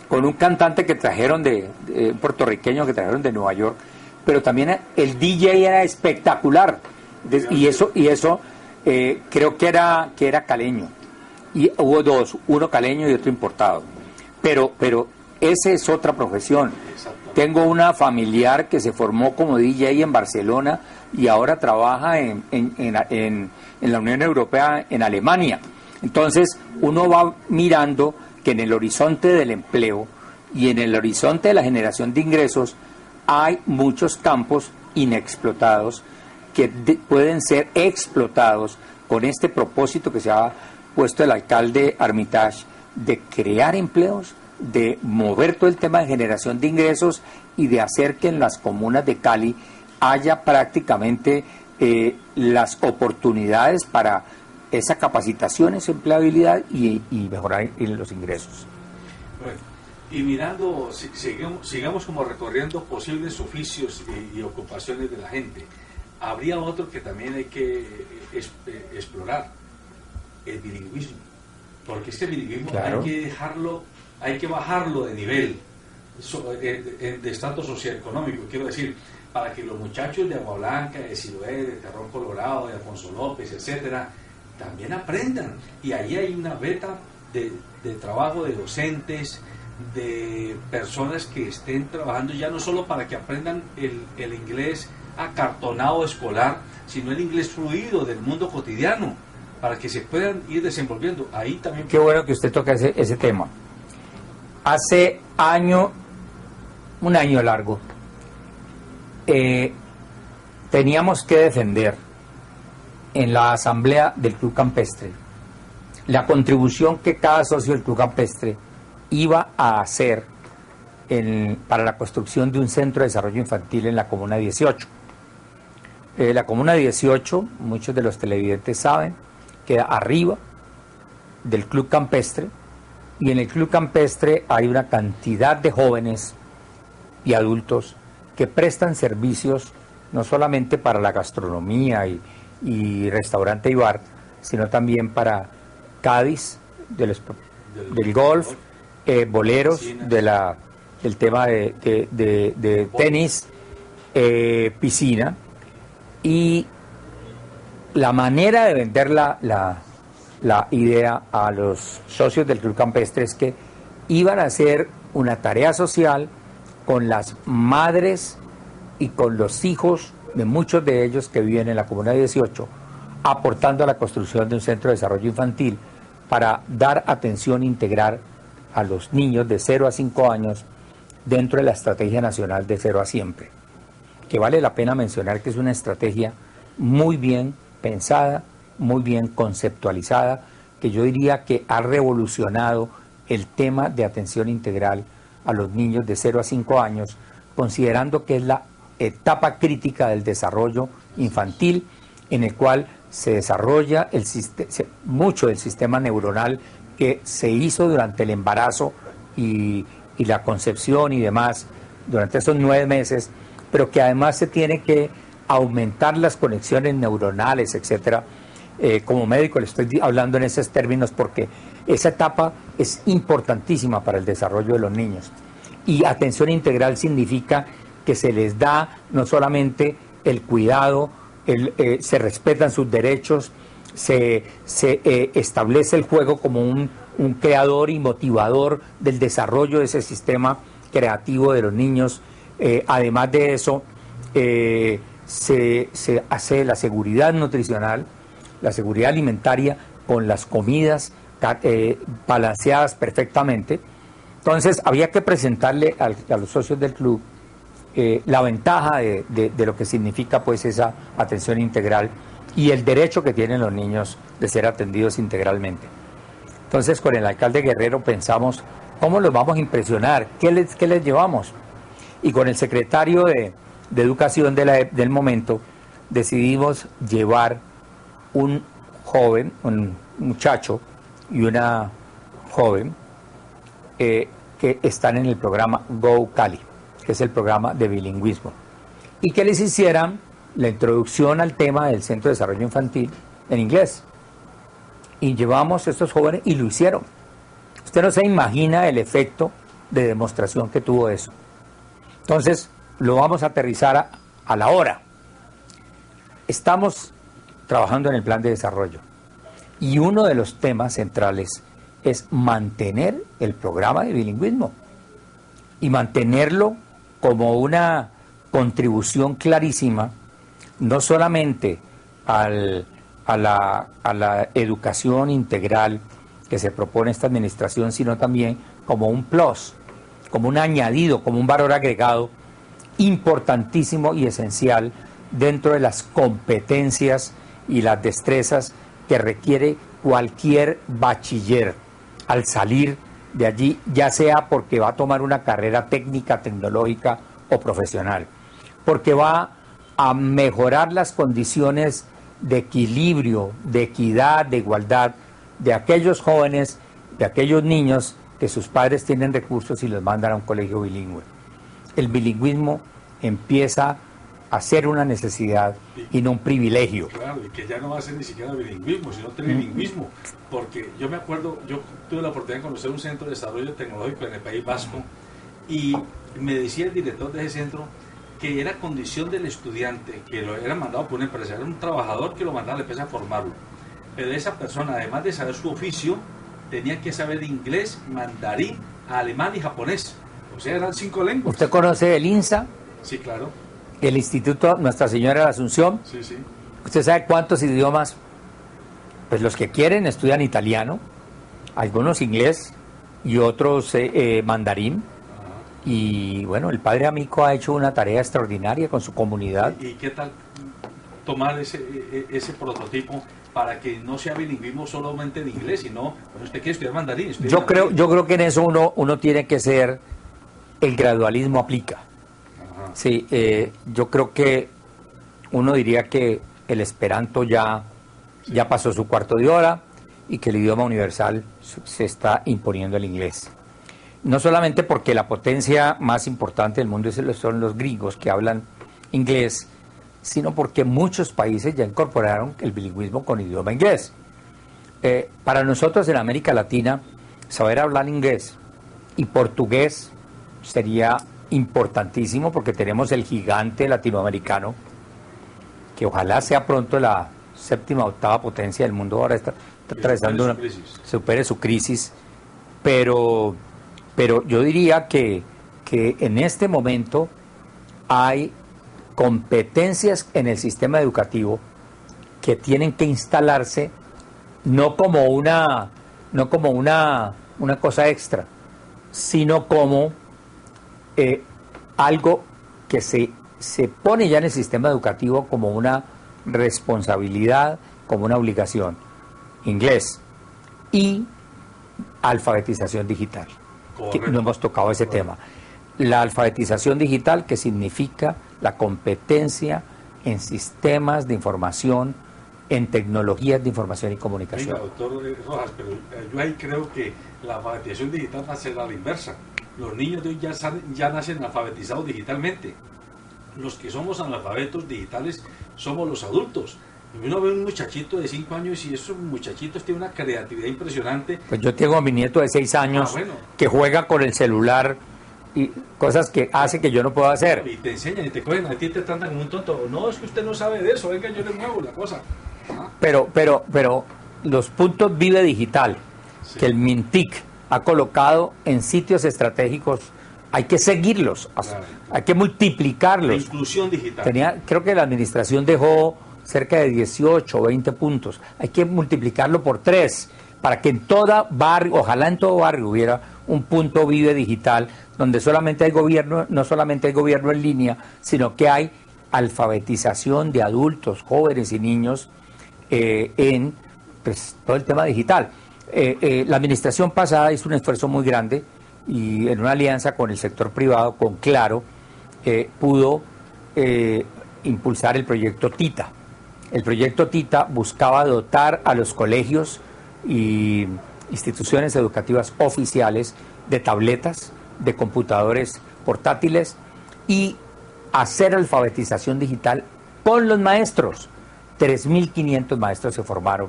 con un cantante que trajeron un puertorriqueño que trajeron de Nueva York, pero también el DJ era espectacular, y eso creo que era caleño, y hubo dos, uno caleño y otro importado, pero esa es otra profesión. Tengo una familiar que se formó como DJ en Barcelona y ahora trabaja en la Unión Europea, en Alemania. Entonces uno va mirando que en el horizonte del empleo y en el horizonte de la generación de ingresos hay muchos campos inexplotados que pueden ser explotados con este propósito que se ha puesto el alcalde Armitage de crear empleos, de mover todo el tema de generación de ingresos y de hacer que en las comunas de Cali haya prácticamente las oportunidades para esa capacitación, esa empleabilidad y mejorar los ingresos. Bueno, y mirando, sigamos como recorriendo posibles oficios y ocupaciones de la gente. Habría otro que también hay que explorar, el bilingüismo, porque este bilingüismo claro, hay que bajarlo de nivel, de estatus socioeconómico, quiero decir, para que los muchachos de Agua Blanca, de Siloé, de Terrón Colorado, de Alfonso López, etcétera, también aprendan. Y ahí hay una beta de trabajo de docentes, de personas que estén trabajando ya no solo para que aprendan el inglés acartonado escolar, sino el inglés fluido del mundo cotidiano, para que se puedan ir desenvolviendo. Ahí también. Qué bueno que usted toca ese tema. Hace un año largo, teníamos que defender en la asamblea del Club Campestre la contribución que cada socio del Club Campestre iba a hacer para la construcción de un centro de desarrollo infantil en la Comuna 18. La Comuna 18, muchos de los televidentes saben, queda arriba del Club Campestre, Y en el Club Campestre hay una cantidad de jóvenes y adultos que prestan servicios no solamente para la gastronomía y restaurante y bar, sino también para Cádiz, del golf, boleros, del tema de tenis, piscina. Y la manera de vender la idea a los socios del Club Campestre es que iban a hacer una tarea social con las madres y con los hijos de muchos de ellos que viven en la Comuna 18, aportando a la construcción de un centro de desarrollo infantil para dar atención integral a los niños de 0 a 5 años dentro de la Estrategia Nacional de 0 a Siempre, que vale la pena mencionar que es una estrategia muy bien pensada, muy bien conceptualizada, que yo diría que ha revolucionado el tema de atención integral a los niños de 0 a 5 años, considerando que es la etapa crítica del desarrollo infantil, en el cual se desarrolla mucho del sistema neuronal que se hizo durante el embarazo y la concepción y demás durante esos 9 meses, pero que además se tiene que aumentar las conexiones neuronales, etcétera. Como médico le estoy hablando en esos términos porque esa etapa es importantísima para el desarrollo de los niños. Y atención integral significa que se les da no solamente el cuidado, se respetan sus derechos, se establece el juego como un creador y motivador del desarrollo de ese sistema creativo de los niños. Además de eso, se hace la seguridad nutricional, la seguridad alimentaria con las comidas balanceadas perfectamente. Entonces había que presentarle a los socios del club la ventaja de lo que significa pues esa atención integral y el derecho que tienen los niños de ser atendidos integralmente. Entonces con el alcalde Guerrero pensamos cómo los vamos a impresionar, qué les llevamos, y con el secretario de Educación del momento decidimos llevar un joven, un muchacho y una joven que están en el programa Go Cali, que es el programa de bilingüismo, y que les hicieran la introducción al tema del Centro de Desarrollo Infantil en inglés. Y llevamos a estos jóvenes y lo hicieron. Usted no se imagina el efecto de demostración que tuvo eso. Entonces, lo vamos a aterrizar a la hora. Estamos trabajando en el plan de desarrollo y uno de los temas centrales es mantener el programa de bilingüismo y mantenerlo como una contribución clarísima, no solamente a la educación integral que se propone esta administración, sino también como un plus, como un añadido, como un valor agregado importantísimo y esencial dentro de las competencias y las destrezas que requiere cualquier bachiller al salir de allí, ya sea porque va a tomar una carrera técnica, tecnológica o profesional, porque va a mejorar las condiciones de equilibrio, de equidad, de igualdad de aquellos jóvenes, de aquellos niños que sus padres tienen recursos y los mandan a un colegio bilingüe. El bilingüismo empieza a ser una necesidad y no un privilegio. Claro, y que ya no va a ser ni siquiera bilingüismo, sino trilingüismo. Porque yo me acuerdo, yo tuve la oportunidad de conocer un centro de desarrollo tecnológico en el País Vasco y me decía el director de ese centro que era condición del estudiante, que lo era mandado por una empresa, era un trabajador que lo mandaba a la empresa a formarlo. Pero esa persona, además de saber su oficio, tenía que saber inglés, mandarín, alemán y japonés. O sea, eran 5 lenguas. ¿Usted conoce el INSA? Sí, claro. El Instituto Nuestra Señora de la Asunción. Sí, sí. ¿Usted sabe cuántos idiomas? Pues los que quieren estudian italiano, algunos inglés y otros mandarín. Y bueno, el padre Amico ha hecho una tarea extraordinaria con su comunidad. ¿Y qué tal tomar ese prototipo para que no sea bilingüismo solamente de inglés, sino, bueno, usted quiere estudiar mandarín? Yo creo que en eso uno tiene que ser, el gradualismo aplica. Ajá. Sí, yo creo que uno diría que el esperanto ya pasó su cuarto de hora y que el idioma universal se está imponiendo el inglés. No solamente porque la potencia más importante del mundo son los gringos que hablan inglés, sino porque muchos países ya incorporaron el bilingüismo con idioma inglés. Para nosotros en América Latina, saber hablar inglés y portugués sería importantísimo porque tenemos el gigante latinoamericano, que ojalá sea pronto la séptima, octava potencia del mundo, ahora está atravesando supere su crisis, pero yo diría que en este momento hay competencias en el sistema educativo que tienen que instalarse no como una cosa extra, sino como algo que se pone ya en el sistema educativo como una responsabilidad, como una obligación. Inglés y alfabetización digital. No hemos tocado ese tema. La alfabetización digital, que significa la competencia en sistemas de información, en tecnologías de información y comunicación. Venga, doctor Rojas, pero yo ahí creo que la alfabetización digital va a ser a la inversa. Los niños de hoy ya nacen alfabetizados digitalmente. Los que somos analfabetos digitales somos los adultos. Uno ve un muchachito de 5 años y esos muchachitos tienen una creatividad impresionante. Pues yo tengo a mi nieto de 6 años que juega con el celular y cosas que hace que yo no puedo hacer. Y te enseñan y te cogen, a ti te tratan como un tonto. No, es que usted no sabe de eso, venga, yo le muevo la cosa. Pero los puntos Vive Digital, sí, que el MINTIC ha colocado en sitios estratégicos, hay que seguirlos, claro, hay que multiplicarlos. La inclusión digital. Creo que la administración dejó cerca de 18 o 20 puntos. Hay que multiplicarlo por 3 para que en todo barrio, ojalá en todo barrio hubiera un punto Vive Digital donde solamente hay gobierno, no solamente hay gobierno en línea, sino que hay alfabetización de adultos, jóvenes y niños en pues, todo el tema digital. La administración pasada hizo un esfuerzo muy grande y en una alianza con el sector privado, con Claro, pudo impulsar el proyecto TITA. El proyecto TITA buscaba dotar a los colegios y instituciones educativas oficiales de tabletas, de computadores portátiles y hacer alfabetización digital con los maestros. 3.500 maestros se formaron.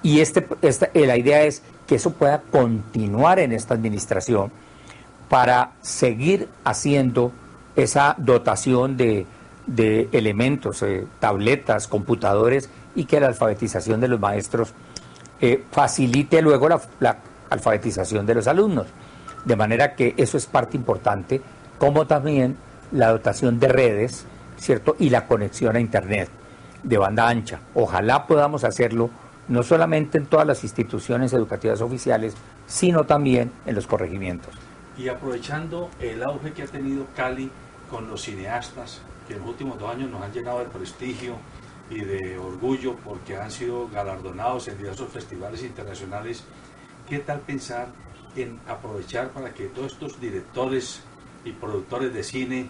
Y la idea es que eso pueda continuar en esta administración para seguir haciendo esa dotación de elementos, tabletas, computadores, y que la alfabetización de los maestros facilite luego la alfabetización de los alumnos. De manera que eso es parte importante, como también la dotación de redes, ¿cierto? Y la conexión a Internet de banda ancha. Ojalá podamos hacerlo no solamente en todas las instituciones educativas oficiales, sino también en los corregimientos. Y aprovechando el auge que ha tenido Cali con los cineastas, que en los últimos 2 años nos han llenado de prestigio y de orgullo porque han sido galardonados en diversos festivales internacionales, ¿qué tal pensar en aprovechar para que todos estos directores y productores de cine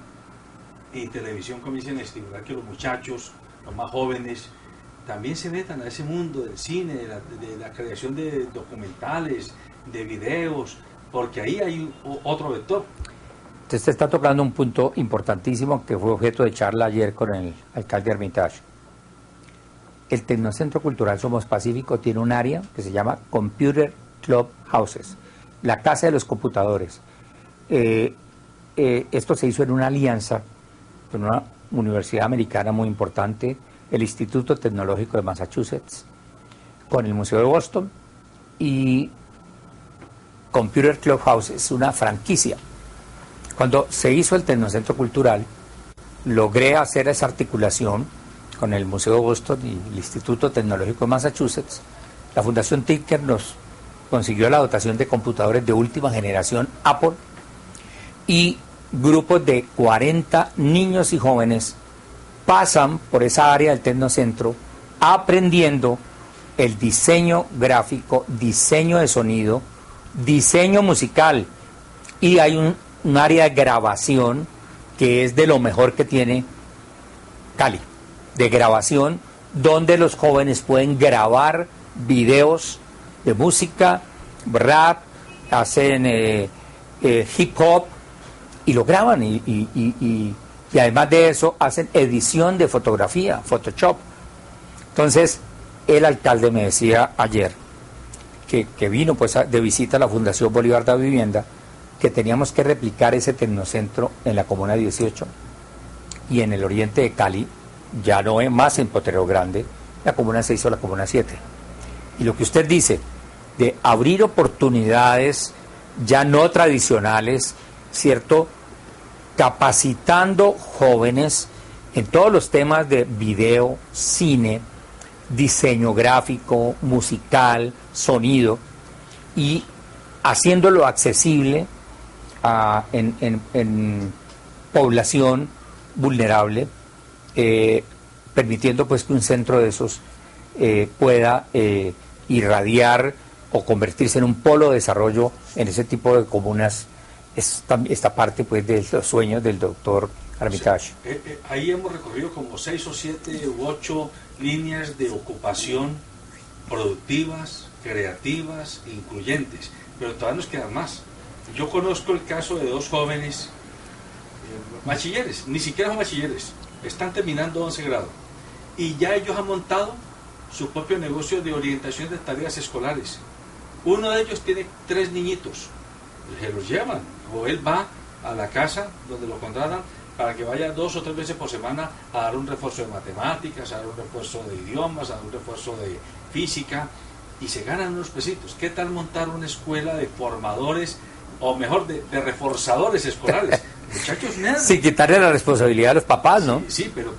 y televisión comiencen a estimular que los muchachos, los más jóvenes, también se metan a ese mundo del cine, de la creación de documentales, de videos, porque ahí hay otro vector? Usted está tocando un punto importantísimo que fue objeto de charla ayer con el alcalde Armitage. El Tecnocentro Cultural Somos Pacífico tiene un área que se llama Computer Club Houses, la casa de los computadores. Esto se hizo en una alianza con una universidad americana muy importante, el Instituto Tecnológico de Massachusetts, con el Museo de Boston, y Computer Club House es una franquicia. Cuando se hizo el Tecnocentro Cultural, logré hacer esa articulación con el Museo de Boston y el Instituto Tecnológico de Massachusetts. La Fundación Tinker nos consiguió la dotación de computadores de última generación Apple, y grupos de 40 niños y jóvenes pasan por esa área del Tecnocentro aprendiendo el diseño gráfico, diseño de sonido, diseño musical, y hay un área de grabación que es de lo mejor que tiene Cali, de grabación, donde los jóvenes pueden grabar videos de música, rap, hacen hip hop y lo graban y además de eso hacen edición de fotografía, Photoshop. Entonces el alcalde me decía ayer que vino pues de visita a la Fundación Bolívar de Vivienda, que teníamos que replicar ese tecnocentro en la Comuna 18 y en el oriente de Cali, ya no es más en Potrero Grande, la Comuna 6 o la Comuna 7. Y lo que usted dice, de abrir oportunidades ya no tradicionales, ¿cierto? Capacitando jóvenes en todos los temas de video, cine, diseño gráfico, musical, sonido, y haciéndolo accesible en población vulnerable, permitiendo pues que un centro de esos pueda irradiar o convertirse en un polo de desarrollo en ese tipo de comunas. Esta parte pues de los sueños del doctor Armitage. Sí, ahí hemos recorrido como 6 o 7 u 8 líneas de ocupación productivas, creativas, incluyentes, pero todavía nos quedan más. Yo conozco el caso de 2 jóvenes bachilleres, ni siquiera son bachilleres, están terminando 11 grado y ya ellos han montado su propio negocio de orientación de tareas escolares. Uno de ellos tiene 3 niñitos, se los llevan, o él va a la casa donde lo contratan para que vaya 2 o 3 veces por semana a dar un refuerzo de matemáticas, a dar un refuerzo de idiomas, a dar un refuerzo de física, y se ganan unos pesitos. ¿Qué tal montar una escuela de formadores, o mejor, de reforzadores escolares? Muchachos, nada. Sin quitarle la responsabilidad a los papás, ¿no? Sí, pero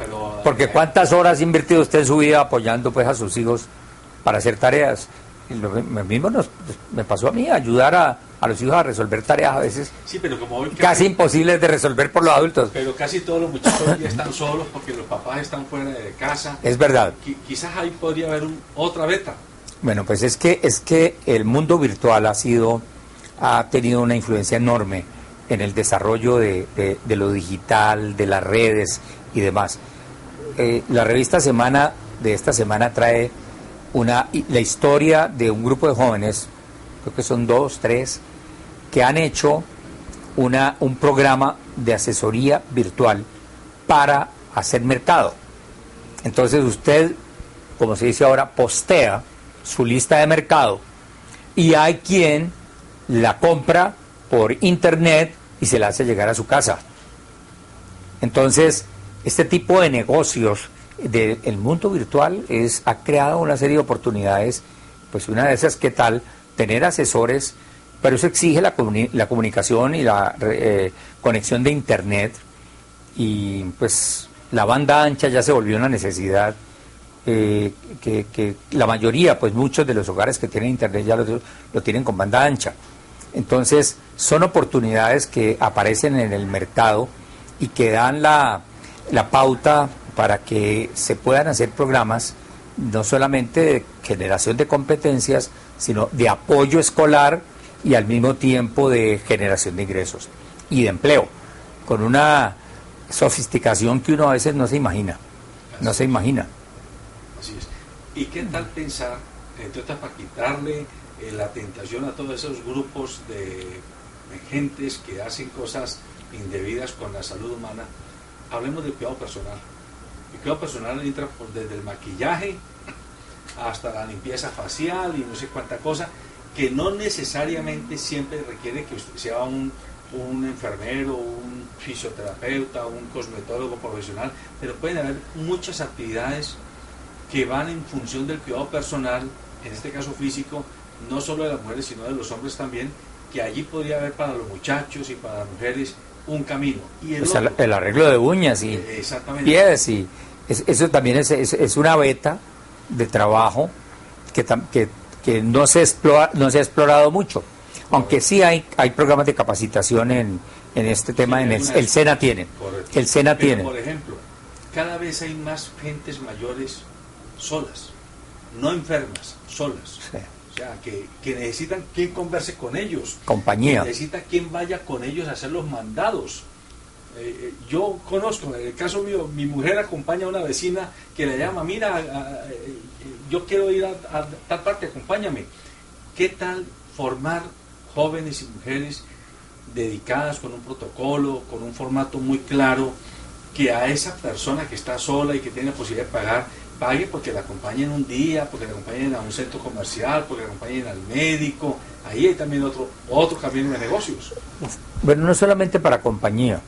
porque ¿cuántas horas ha invertido usted en su vida apoyando pues a sus hijos para hacer tareas? Y lo mismo me pasó a mí, ayudar a los hijos a resolver tareas a veces sí, pero como hoy casi imposibles de resolver por los adultos. Pero casi todos los muchachos ya están solos porque los papás están fuera de casa. Es verdad. Quizás ahí podría haber otra beta. Bueno, pues es que el mundo virtual ha tenido una influencia enorme en el desarrollo de lo digital, de las redes y demás. La revista Semana de esta semana trae la historia de un grupo de jóvenes, creo que son 2, 3, que han hecho un programa de asesoría virtual para hacer mercado. Entonces usted, como se dice ahora, postea su lista de mercado y hay quien la compra por internet y se la hace llegar a su casa. Entonces, este tipo de negocios del mundo virtual ha creado una serie de oportunidades. Pues una de esas, ¿qué tal? Tener asesores, pero eso exige la comunicación y la conexión de internet, y pues la banda ancha ya se volvió una necesidad. Que la mayoría, pues muchos de los hogares que tienen internet ya lo tienen con banda ancha. Entonces son oportunidades que aparecen en el mercado y que dan la pauta para que se puedan hacer programas no solamente de generación de competencias, sino de apoyo escolar y al mismo tiempo de generación de ingresos y de empleo, con una sofisticación que uno a veces no se imagina. Así es. ¿Y qué tal pensar, entre otras, para quitarle la tentación a todos esos grupos de gentes que hacen cosas indebidas con la salud humana? Hablemos del cuidado personal. El cuidado personal entra desde el maquillaje hasta la limpieza facial y no sé cuánta cosa, que no necesariamente siempre requiere que usted sea un enfermero, un fisioterapeuta, un cosmetólogo profesional, pero pueden haber muchas actividades que van en función del cuidado personal, en este caso físico, no solo de las mujeres, sino de los hombres también, que allí podría haber para los muchachos y para las mujeres un camino. Y el arreglo de uñas y pies, y eso también es una beta de trabajo que no se ha explorado mucho, aunque sí hay programas de capacitación en este tema. Sí, el SENA tiene. Correcto. El SENA tiene. Por ejemplo, cada vez hay más gentes mayores solas, no enfermas, solas. Sí. O sea, que necesitan quien converse con ellos. Compañía. Necesita quien vaya con ellos a hacer los mandados. Yo conozco, en el caso mío, mi mujer acompaña a una vecina que le llama, mira, yo quiero ir a tal parte, acompáñame. ¿Qué tal formar jóvenes y mujeres dedicadas con un protocolo, con un formato muy claro, que a esa persona que está sola y que tiene la posibilidad de pagar, pague porque la acompañen un día, porque la acompañen a un centro comercial, porque la acompañen al médico? Ahí hay también otro camino de negocios. Bueno, no solamente para compañía,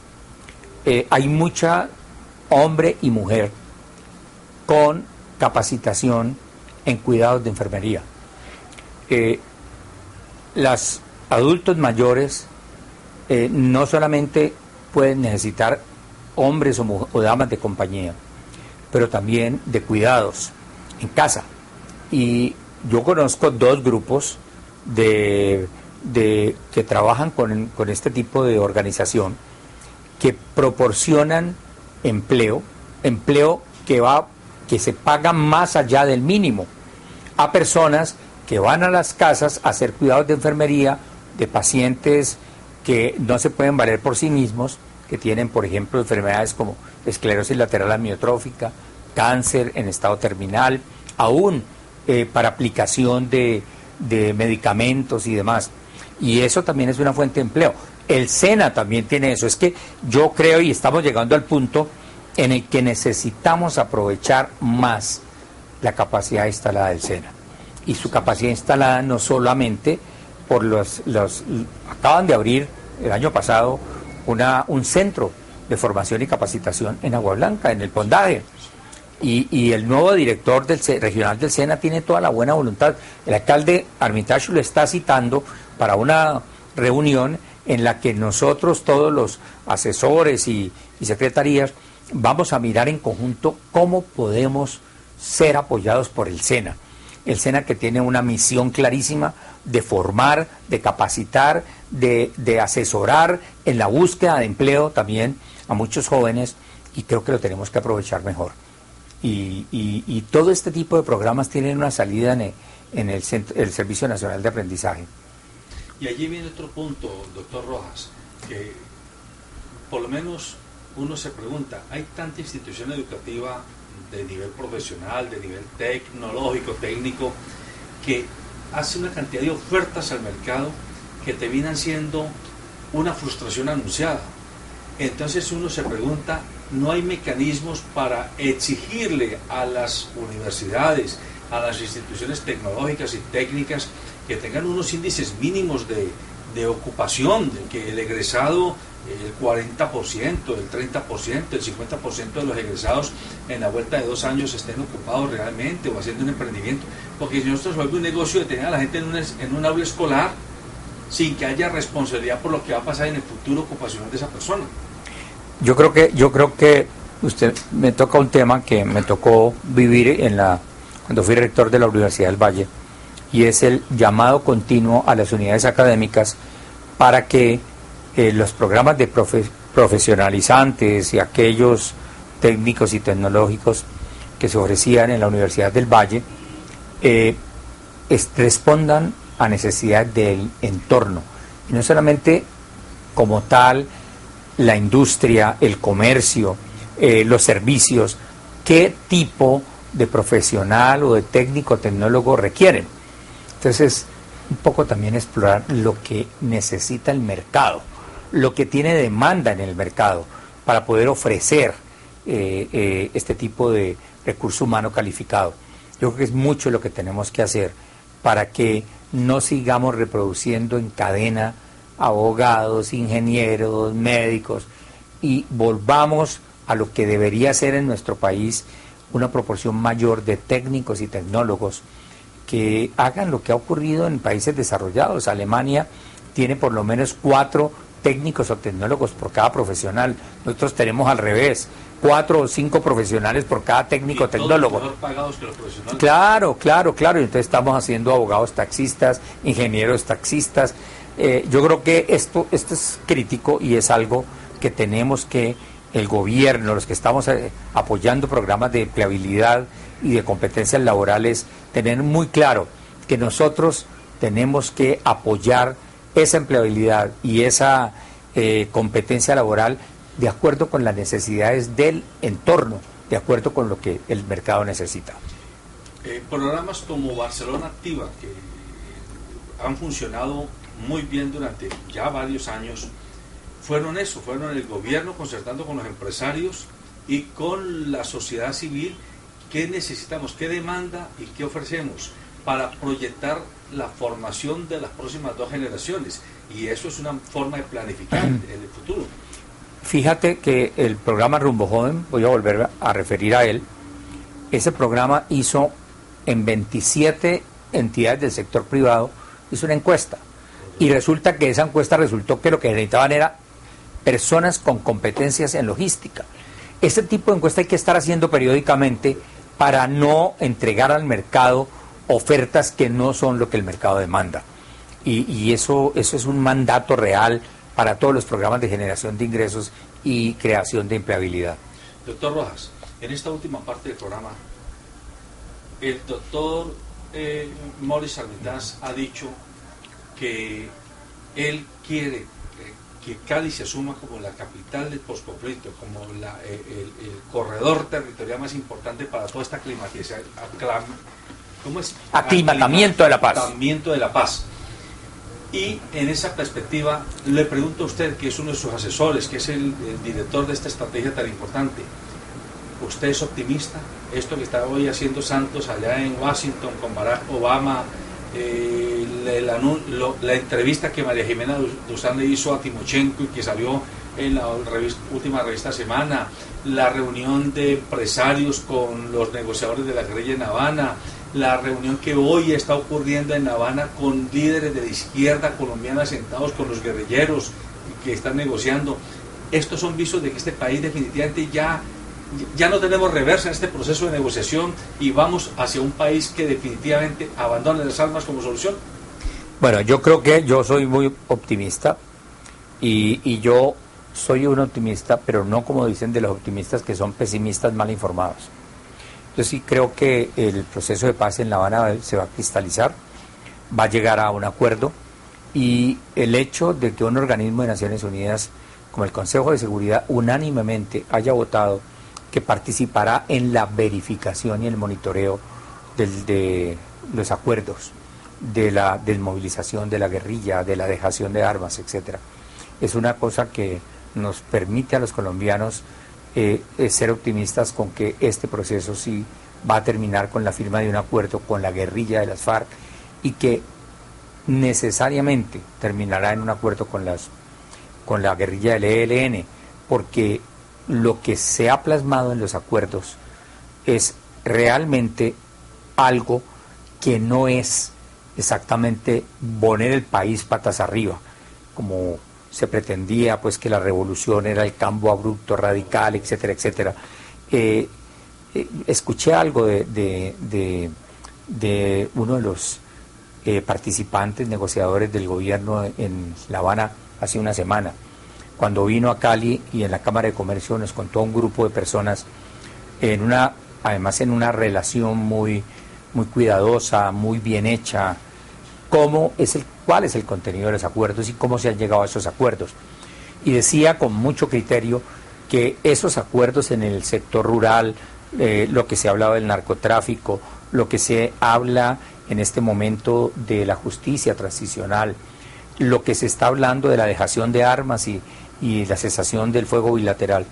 hay mucha hombre y mujer con capacitación en cuidados de enfermería. Los adultos mayores no solamente pueden necesitar hombres o damas de compañía, pero también de cuidados en casa. Y yo conozco dos grupos que trabajan con este tipo de organización, que proporcionan empleo que se paga más allá del mínimo a personas que van a las casas a hacer cuidados de enfermería de pacientes que no se pueden valer por sí mismos, que tienen, por ejemplo, enfermedades como esclerosis lateral amiotrófica, cáncer en estado terminal, aún para aplicación de medicamentos y demás. Y eso también es una fuente de empleo. El SENA también tiene eso. Es que yo creo, y estamos llegando al punto en el que necesitamos aprovechar más la capacidad instalada del SENA. Y su capacidad instalada no solamente por acaban de abrir el año pasado un centro de formación y capacitación en Agua Blanca, en el Pondaje. Y el nuevo director regional del SENA tiene toda la buena voluntad. El alcalde Armitage lo está citando para una reunión en la que nosotros, todos los asesores y secretarías, vamos a mirar en conjunto cómo podemos ser apoyados por el SENA. El SENA, que tiene una misión clarísima de formar, de capacitar, de asesorar en la búsqueda de empleo también a muchos jóvenes, y creo que lo tenemos que aprovechar mejor. Y todo este tipo de programas tienen una salida en el Servicio Nacional de Aprendizaje. Y allí viene otro punto, doctor Rojas, que por lo menos uno se pregunta, hay tanta institución educativa de nivel profesional, de nivel tecnológico, técnico, que hace una cantidad de ofertas al mercado que terminan siendo una frustración anunciada. Entonces uno se pregunta, ¿no hay mecanismos para exigirle a las universidades, a las instituciones tecnológicas y técnicas, que tengan unos índices mínimos de ocupación, de que el egresado, el 40%, el 30%, el 50% de los egresados en la vuelta de 2 años estén ocupados realmente o haciendo un emprendimiento? Porque si nosotros vuelve un negocio de tener a la gente en un aula escolar sin que haya responsabilidad por lo que va a pasar en el futuro ocupacional de esa persona. Yo creo que usted me toca un tema que me tocó vivir cuando fui rector de la Universidad del Valle, y es el llamado continuo a las unidades académicas para que los programas de profesionalizantes y aquellos técnicos y tecnológicos que se ofrecían en la Universidad del Valle respondan a necesidades del entorno, y no solamente como tal la industria, el comercio, los servicios, qué tipo de profesional o de técnico tecnólogo requieren. Entonces, un poco también explorar lo que necesita el mercado, lo que tiene demanda en el mercado para poder ofrecer este tipo de recurso humano calificado. Yo creo que es mucho lo que tenemos que hacer para que no sigamos reproduciendo en cadena abogados, ingenieros, médicos, y volvamos a lo que debería ser en nuestro país una proporción mayor de técnicos y tecnólogos que hagan lo que ha ocurrido en países desarrollados. Alemania tiene por lo menos 4 técnicos o tecnólogos por cada profesional. Nosotros tenemos al revés, 4 o 5 profesionales por cada técnico o tecnólogo. Mejor pagados que los profesionales. Claro. Y entonces estamos haciendo abogados taxistas, ingenieros taxistas. Yo creo que esto es crítico, y es algo que tenemos que, el gobierno, los que estamos apoyando programas de empleabilidad y de competencias laborales, tener muy claro que nosotros tenemos que apoyar esa empleabilidad y esa competencia laboral de acuerdo con las necesidades del entorno, de acuerdo con lo que el mercado necesita. Programas como Barcelona Activa, que han funcionado muy bien durante ya varios años, fueron el gobierno concertando con los empresarios y con la sociedad civil. ¿Qué necesitamos, qué demanda y qué ofrecemos para proyectar la formación de las próximas 2 generaciones? Y eso es una forma de planificar el futuro. Fíjate que el programa Rumbo Joven, voy a volver a referir a él, ese programa hizo en 27 entidades del sector privado, hizo una encuesta, y resulta que esa encuesta resultó que lo que necesitaban era personas con competencias en logística. Este tipo de encuesta hay que estar haciendo periódicamente para no entregar al mercado ofertas que no son lo que el mercado demanda. Y eso es un mandato real para todos los programas de generación de ingresos y creación de empleabilidad. Doctor Rojas, en esta última parte del programa, el doctor Maurice Armitage ha dicho que él quiere que Cali se asuma como la capital del posconflicto, como el corredor territorial más importante para toda esta aclimatamiento de la paz. Aclimatamiento de la paz. Y en esa perspectiva le pregunto a usted, que es uno de sus asesores, que es el director de esta estrategia tan importante, ¿usted es optimista? Esto que está hoy haciendo Santos allá en Washington con Barack Obama, la entrevista que María Jimena Duzán le hizo a Timochenko y que salió en la última revista Semana, la reunión de empresarios con los negociadores de la guerrilla en Habana, la reunión que hoy está ocurriendo en Habana con líderes de la izquierda colombiana sentados con los guerrilleros que están negociando. Estos son visos de que este país definitivamente ya no tenemos reversa en este proceso de negociación y vamos hacia un país que definitivamente abandone las armas como solución. Bueno, yo creo que yo soy muy optimista y yo soy un optimista, pero no como dicen de los optimistas que son pesimistas mal informados. Yo sí creo que el proceso de paz en La Habana se va a cristalizar, va a llegar a un acuerdo, y el hecho de que un organismo de Naciones Unidas como el Consejo de Seguridad unánimemente haya votado que participará en la verificación y el monitoreo de los acuerdos, de la desmovilización de la guerrilla, de la dejación de armas, etcétera, es una cosa que nos permite a los colombianos ser optimistas con que este proceso sí va a terminar con la firma de un acuerdo con la guerrilla de las FARC y que necesariamente terminará en un acuerdo con la guerrilla del ELN, porque lo que se ha plasmado en los acuerdos es realmente algo que no es exactamente poner el país patas arriba, como se pretendía, pues que la revolución era el cambio abrupto, radical, etcétera, etcétera. Escuché algo de uno de los participantes, negociadores del gobierno en La Habana hace una semana, cuando vino a Cali y en la Cámara de Comercio nos contó un grupo de personas, además en una relación muy cuidadosa, muy bien hecha, cuál es el contenido de los acuerdos y cómo se han llegado a esos acuerdos. Y decía con mucho criterio que esos acuerdos en el sector rural, lo que se ha hablado del narcotráfico, lo que se habla en este momento de la justicia transicional, lo que se está hablando de la dejación de armas y la cesación del fuego bilateral,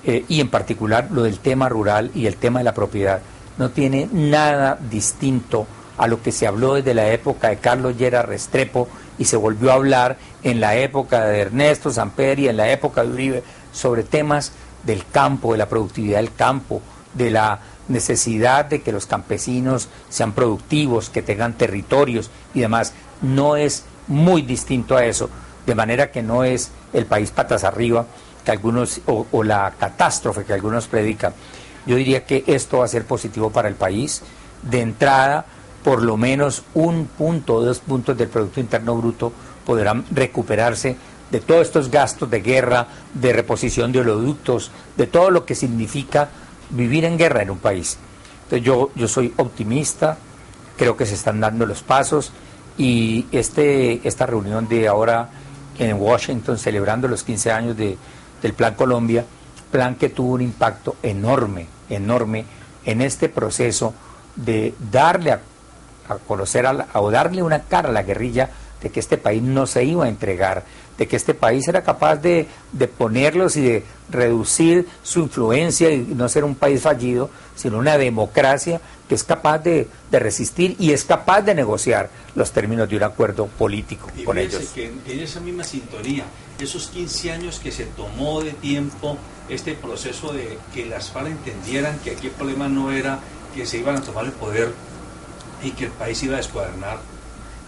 y en particular lo del tema rural y el tema de la propiedad, no tiene nada distinto a lo que se habló desde la época de Carlos Lleras Restrepo y se volvió a hablar en la época de Ernesto Samper y en la época de Uribe sobre temas del campo, de la productividad del campo, de la necesidad de que los campesinos sean productivos, que tengan territorios y demás. No es muy distinto a eso, de manera que no es el país patas arriba que algunos o la catástrofe que algunos predican. Yo diría que esto va a ser positivo para el país. De entrada, por lo menos 1 punto o 2 puntos del Producto Interno Bruto podrán recuperarse de todos estos gastos de guerra, de reposición de oleoductos, de todo lo que significa vivir en guerra en un país. Entonces yo soy optimista, creo que se están dando los pasos, y esta reunión de ahora en Washington celebrando los 15 años del Plan Colombia, plan que tuvo un impacto enorme en este proceso de darle conocer o darle una cara a la guerrilla de que este país no se iba a entregar, de que este país era capaz de ponerlos y de reducir su influencia y no ser un país fallido, sino una democracia que es capaz de resistir y es capaz de negociar los términos de un acuerdo político y con ellos. Que en esa misma sintonía, esos 15 años que se tomó de tiempo este proceso de que las FARC entendieran que aquí el problema no era que se iban a tomar el poder y que el país iba a descuadernar,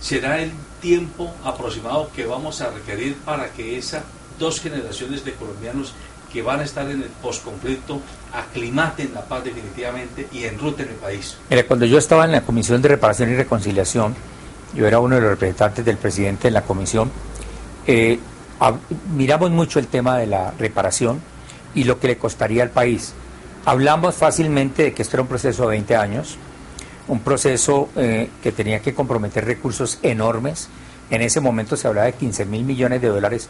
será el tiempo aproximado que vamos a requerir para que esas dos generaciones de colombianos que van a estar en el posconflicto aclimaten la paz definitivamente y enruten el país. Mire, cuando yo estaba en la Comisión de Reparación y Reconciliación, yo era uno de los representantes del presidente en la comisión, miramos mucho el tema de la reparación y lo que le costaría al país. Hablamos fácilmente de que esto era un proceso de 20 años, un proceso que tenía que comprometer recursos enormes. En ese momento se hablaba de 15.000 millones de dólares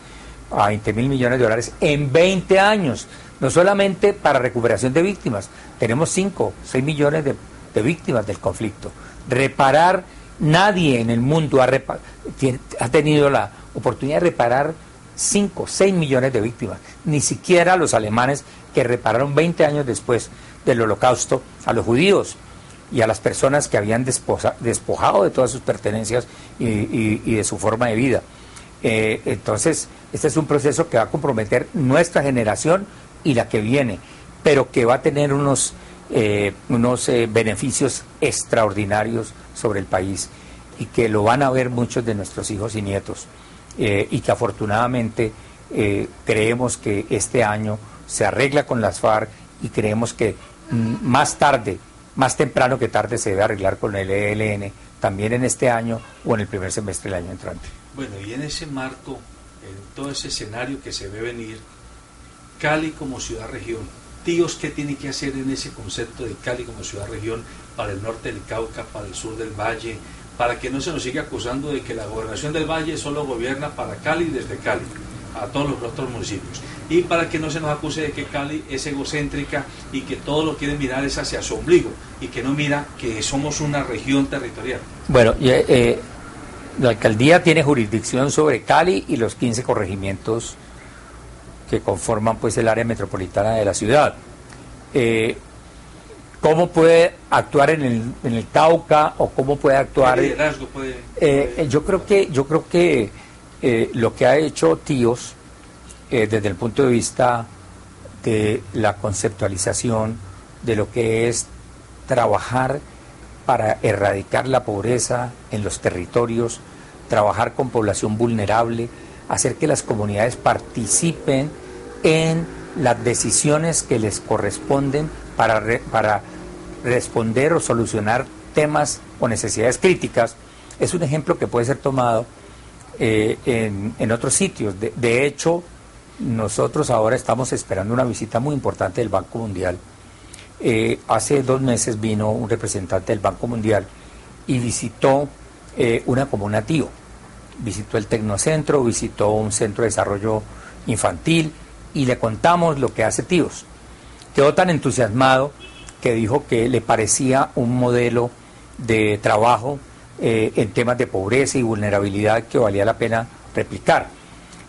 a 20.000 millones de dólares en 20 años, no solamente para recuperación de víctimas, tenemos 5, 6 millones de víctimas del conflicto. Reparar, nadie en el mundo ha tenido la oportunidad de reparar 5, 6 millones de víctimas, ni siquiera los alemanes que repararon 20 años después del Holocausto a los judíos y a las personas que habían despojado de todas sus pertenencias y de su forma de vida. Entonces, este es un proceso que va a comprometer nuestra generación y la que viene, pero que va a tener unos beneficios extraordinarios sobre el país y que lo van a ver muchos de nuestros hijos y nietos, y que afortunadamente creemos que este año se arregla con las FARC y creemos que más temprano que tarde se debe arreglar con el ELN, también en este año o en el primer semestre del año entrante. Bueno, y en ese marco, en todo ese escenario que se ve venir, Cali como ciudad-región, tíos, ¿qué tiene que hacer en ese concepto de Cali como ciudad-región para el norte del Cauca, para el sur del Valle, para que no se nos siga acusando de que la gobernación del Valle solo gobierna para Cali desde Cali, a todos los otros municipios, y para que no se nos acuse de que Cali es egocéntrica y que todo lo quiere mirar es hacia su ombligo y que no mira que somos una región territorial? Bueno, la alcaldía tiene jurisdicción sobre Cali y los 15 corregimientos que conforman pues el área metropolitana de la ciudad. ¿Cómo puede actuar en el Cauca o cómo puede actuar? ¿Qué liderazgo puede? Yo creo que lo que ha hecho Tíos desde el punto de vista de la conceptualización de lo que es trabajar para erradicar la pobreza en los territorios, trabajar con población vulnerable, hacer que las comunidades participen en las decisiones que les corresponden para responder o solucionar temas o necesidades críticas, es un ejemplo que puede ser tomado en otros sitios. De hecho, nosotros ahora estamos esperando una visita muy importante del Banco Mundial. Hace 2 meses vino un representante del Banco Mundial y visitó una comuna Tío, visitó el Tecnocentro, visitó un centro de desarrollo infantil y le contamos lo que hace Tíos. Quedó tan entusiasmado que dijo que le parecía un modelo de trabajo en temas de pobreza y vulnerabilidad que valía la pena replicar.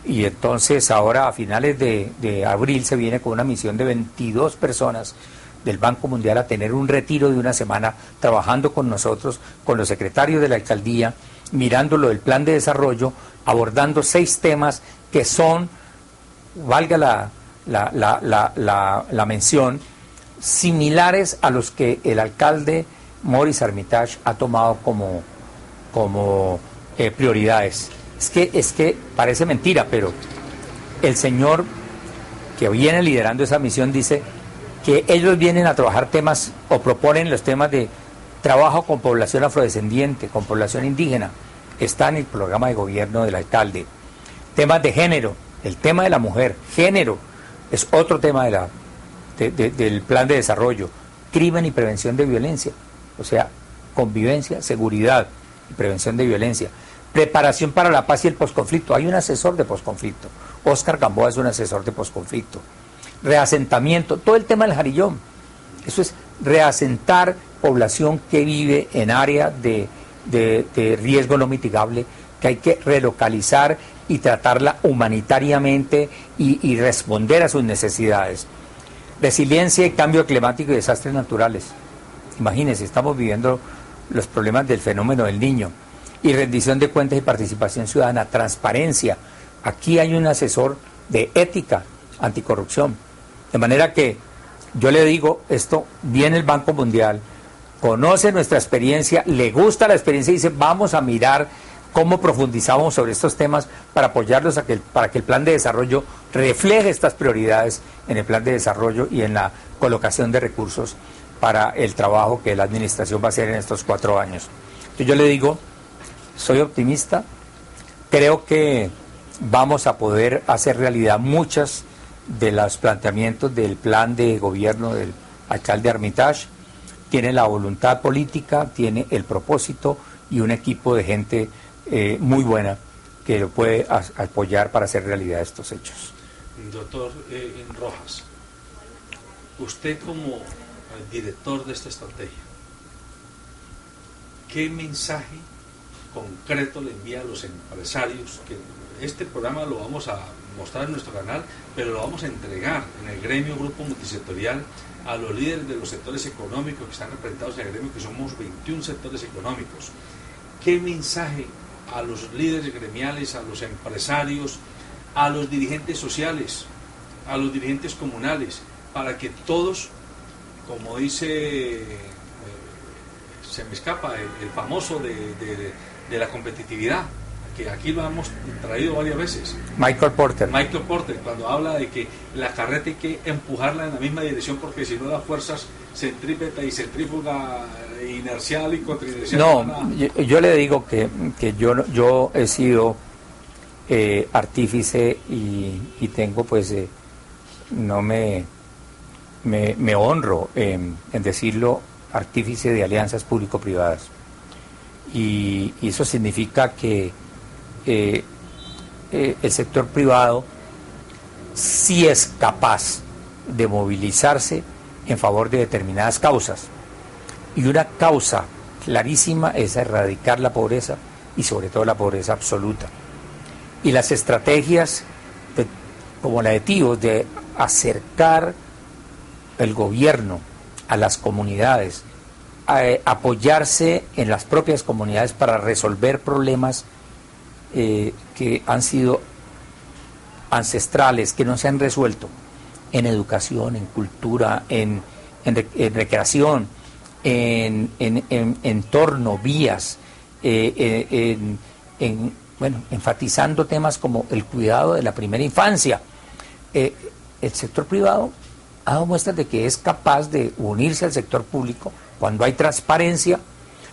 Y entonces ahora a finales de abril se viene con una misión de 22 personas del Banco Mundial a tener un retiro de una semana trabajando con nosotros, con los secretarios de la alcaldía, mirando lo del plan de desarrollo, abordando 6 temas que son, valga la mención, similares a los que el alcalde Maurice Armitage ha tomado como prioridades. Es que parece mentira, pero el señor que viene liderando esa misión dice que ellos vienen a trabajar temas o proponen los temas de trabajo con población afrodescendiente, con población indígena. Está en el programa de gobierno del alcalde. Temas de género, el tema de la mujer, género, es otro tema del plan de desarrollo. Crimen y prevención de violencia, o sea, convivencia, seguridad y prevención de violencia. Preparación para la paz y el posconflicto. Hay un asesor de posconflicto. Óscar Gamboa es un asesor de posconflicto. Reasentamiento, todo el tema del Jarillón. Eso es reasentar población que vive en área de de riesgo no mitigable, que hay que relocalizar y tratarla humanitariamente y responder a sus necesidades. Resiliencia y cambio climático y desastres naturales. Imagínense, estamos viviendo los problemas del fenómeno del Niño. Y rendición de cuentas y participación ciudadana, transparencia. Aquí hay un asesor de ética, anticorrupción. De manera que yo le digo, esto viene el Banco Mundial, conoce nuestra experiencia, le gusta la experiencia y dice, vamos a mirar cómo profundizamos sobre estos temas para apoyarlos para que el plan de desarrollo refleje estas prioridades en el plan de desarrollo y en la colocación de recursos para el trabajo que la administración va a hacer en estos 4 años. Entonces yo le digo, soy optimista, creo que vamos a poder hacer realidad muchas de los planteamientos del plan de gobierno del alcalde Armitage. Tiene la voluntad política, tiene el propósito y un equipo de gente muy buena que lo puede apoyar para hacer realidad estos hechos. Doctor Rojas, usted como director de esta estrategia, ¿qué mensaje concreto le envía a los empresarios? Que este programa lo vamos a mostrar en nuestro canal, pero lo vamos a entregar en el gremio Grupo Multisectorial a los líderes de los sectores económicos que están representados en el gremio, que somos 21 sectores económicos. ¿Qué mensaje a los líderes gremiales, a los empresarios, a los dirigentes sociales, a los dirigentes comunales, para que todos, como dice, se me escapa, el famoso de la competitividad, que aquí lo hemos traído varias veces, Michael Porter, cuando habla de que la carreta hay que empujarla en la misma dirección, porque si no las fuerzas centrípeta y centrífuga, inercial y contrainercial. No, yo le digo que yo he sido artífice y tengo pues, no me honro en decirlo, artífice de alianzas público-privadas. Y eso significa que el sector privado sí es capaz de movilizarse en favor de determinadas causas. Y una causa clarísima es erradicar la pobreza y sobre todo la pobreza absoluta. Y las estrategias como la de Tíos de acercar el gobierno a las comunidades, apoyarse en las propias comunidades para resolver problemas que han sido ancestrales, que no se han resuelto en educación, en cultura, en recreación, en entorno, vías, enfatizando temas como el cuidado de la primera infancia. El sector privado ha dado muestras de que es capaz de unirse al sector público cuando hay transparencia,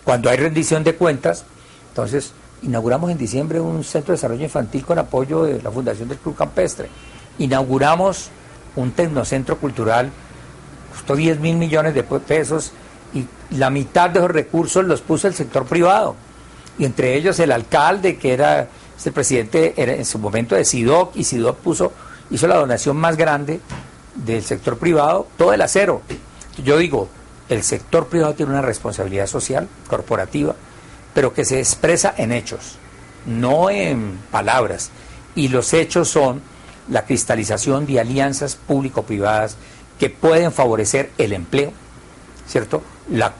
cuando hay rendición de cuentas. Entonces, inauguramos en diciembre un centro de desarrollo infantil con apoyo de la Fundación del Club Campestre. Inauguramos un tecnocentro cultural, costó 10.000 millones de pesos y la mitad de esos recursos los puso el sector privado. Y entre ellos el alcalde, que era el presidente era en su momento de SIDOC, y SIDOC hizo la donación más grande del sector privado, todo el acero. Yo digo, el sector privado tiene una responsabilidad social, corporativa, pero que se expresa en hechos, no en palabras. Y los hechos son la cristalización de alianzas público-privadas que pueden favorecer el empleo, ¿cierto? La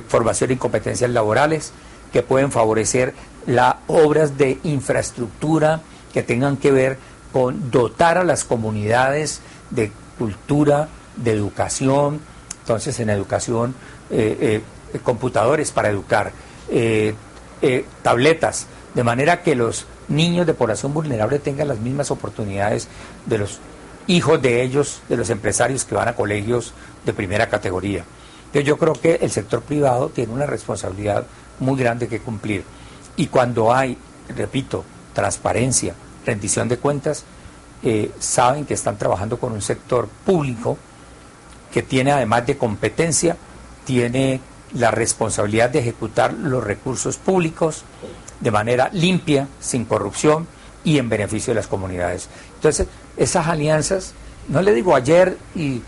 formación y competencias laborales, que pueden favorecer las obras de infraestructura que tengan que ver con dotar a las comunidades de cultura, de educación. Entonces, en educación, computadores para educar, tabletas, de manera que los niños de población vulnerable tengan las mismas oportunidades de los hijos de ellos, de los empresarios que van a colegios de primera categoría. Entonces yo creo que el sector privado tiene una responsabilidad muy grande que cumplir. Y cuando hay, repito, transparencia, rendición de cuentas, saben que están trabajando con un sector público que tiene, además de competencia, tiene la responsabilidad de ejecutar los recursos públicos de manera limpia, sin corrupción y en beneficio de las comunidades. Entonces, esas alianzas, no le digo ayer y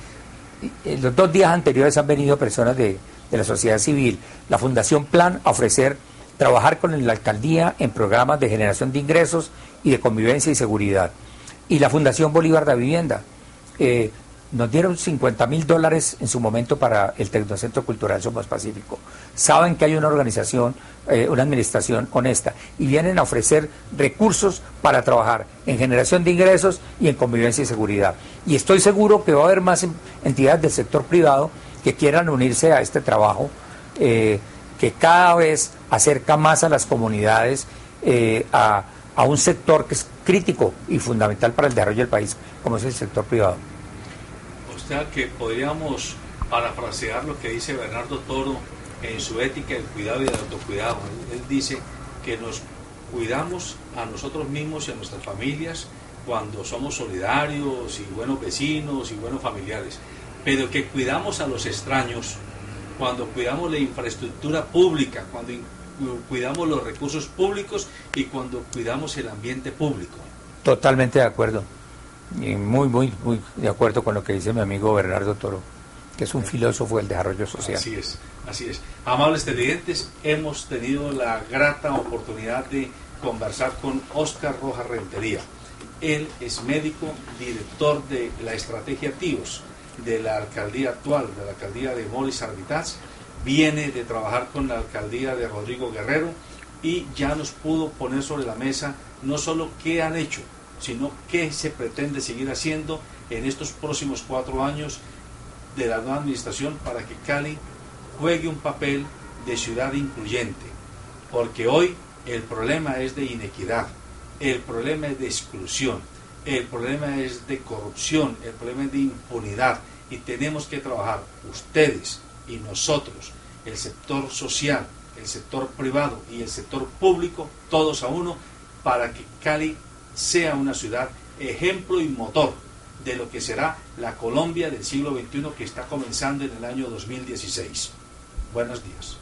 los 2 días anteriores han venido personas de de la sociedad civil, la Fundación Plan a ofrecer trabajar con la alcaldía en programas de generación de ingresos y de convivencia y seguridad. Y la Fundación Bolívar de Vivienda. Nos dieron $50.000 en su momento para el Tecnocentro Cultural Somos Pacífico. Saben que hay una organización, una administración honesta, y vienen a ofrecer recursos para trabajar en generación de ingresos y en convivencia y seguridad. Y estoy seguro que va a haber más entidades del sector privado que quieran unirse a este trabajo, que cada vez acerca más a las comunidades, a un sector que es crítico y fundamental para el desarrollo del país, como es el sector privado. O sea que podríamos parafrasear lo que dice Bernardo Toro en su ética del cuidado y del autocuidado. Él dice que nos cuidamos a nosotros mismos y a nuestras familias cuando somos solidarios y buenos vecinos y buenos familiares, pero que cuidamos a los extraños cuando cuidamos la infraestructura pública, cuando cuidamos los recursos públicos y cuando cuidamos el ambiente público. Totalmente de acuerdo. Y muy de acuerdo con lo que dice mi amigo Bernardo Toro, que es un filósofo del desarrollo social. Así es, así es. Amables televidentes, hemos tenido la grata oportunidad de conversar con Óscar Rojas Rentería. Él es médico, director de la estrategia TIOS de la alcaldía actual, de la alcaldía de Moris Arbitats. Viene de trabajar con la alcaldía de Rodrigo Guerrero y ya nos pudo poner sobre la mesa no solo qué han hecho, sino qué se pretende seguir haciendo en estos próximos 4 años de la nueva administración para que Cali juegue un papel de ciudad incluyente, porque hoy el problema es de inequidad, el problema es de exclusión, el problema es de corrupción, el problema es de impunidad, y tenemos que trabajar ustedes y nosotros, el sector social, el sector privado y el sector público, todos a uno, para que Cali sea una ciudad ejemplo y motor de lo que será la Colombia del siglo XXI que está comenzando en el año 2016. Buenos días.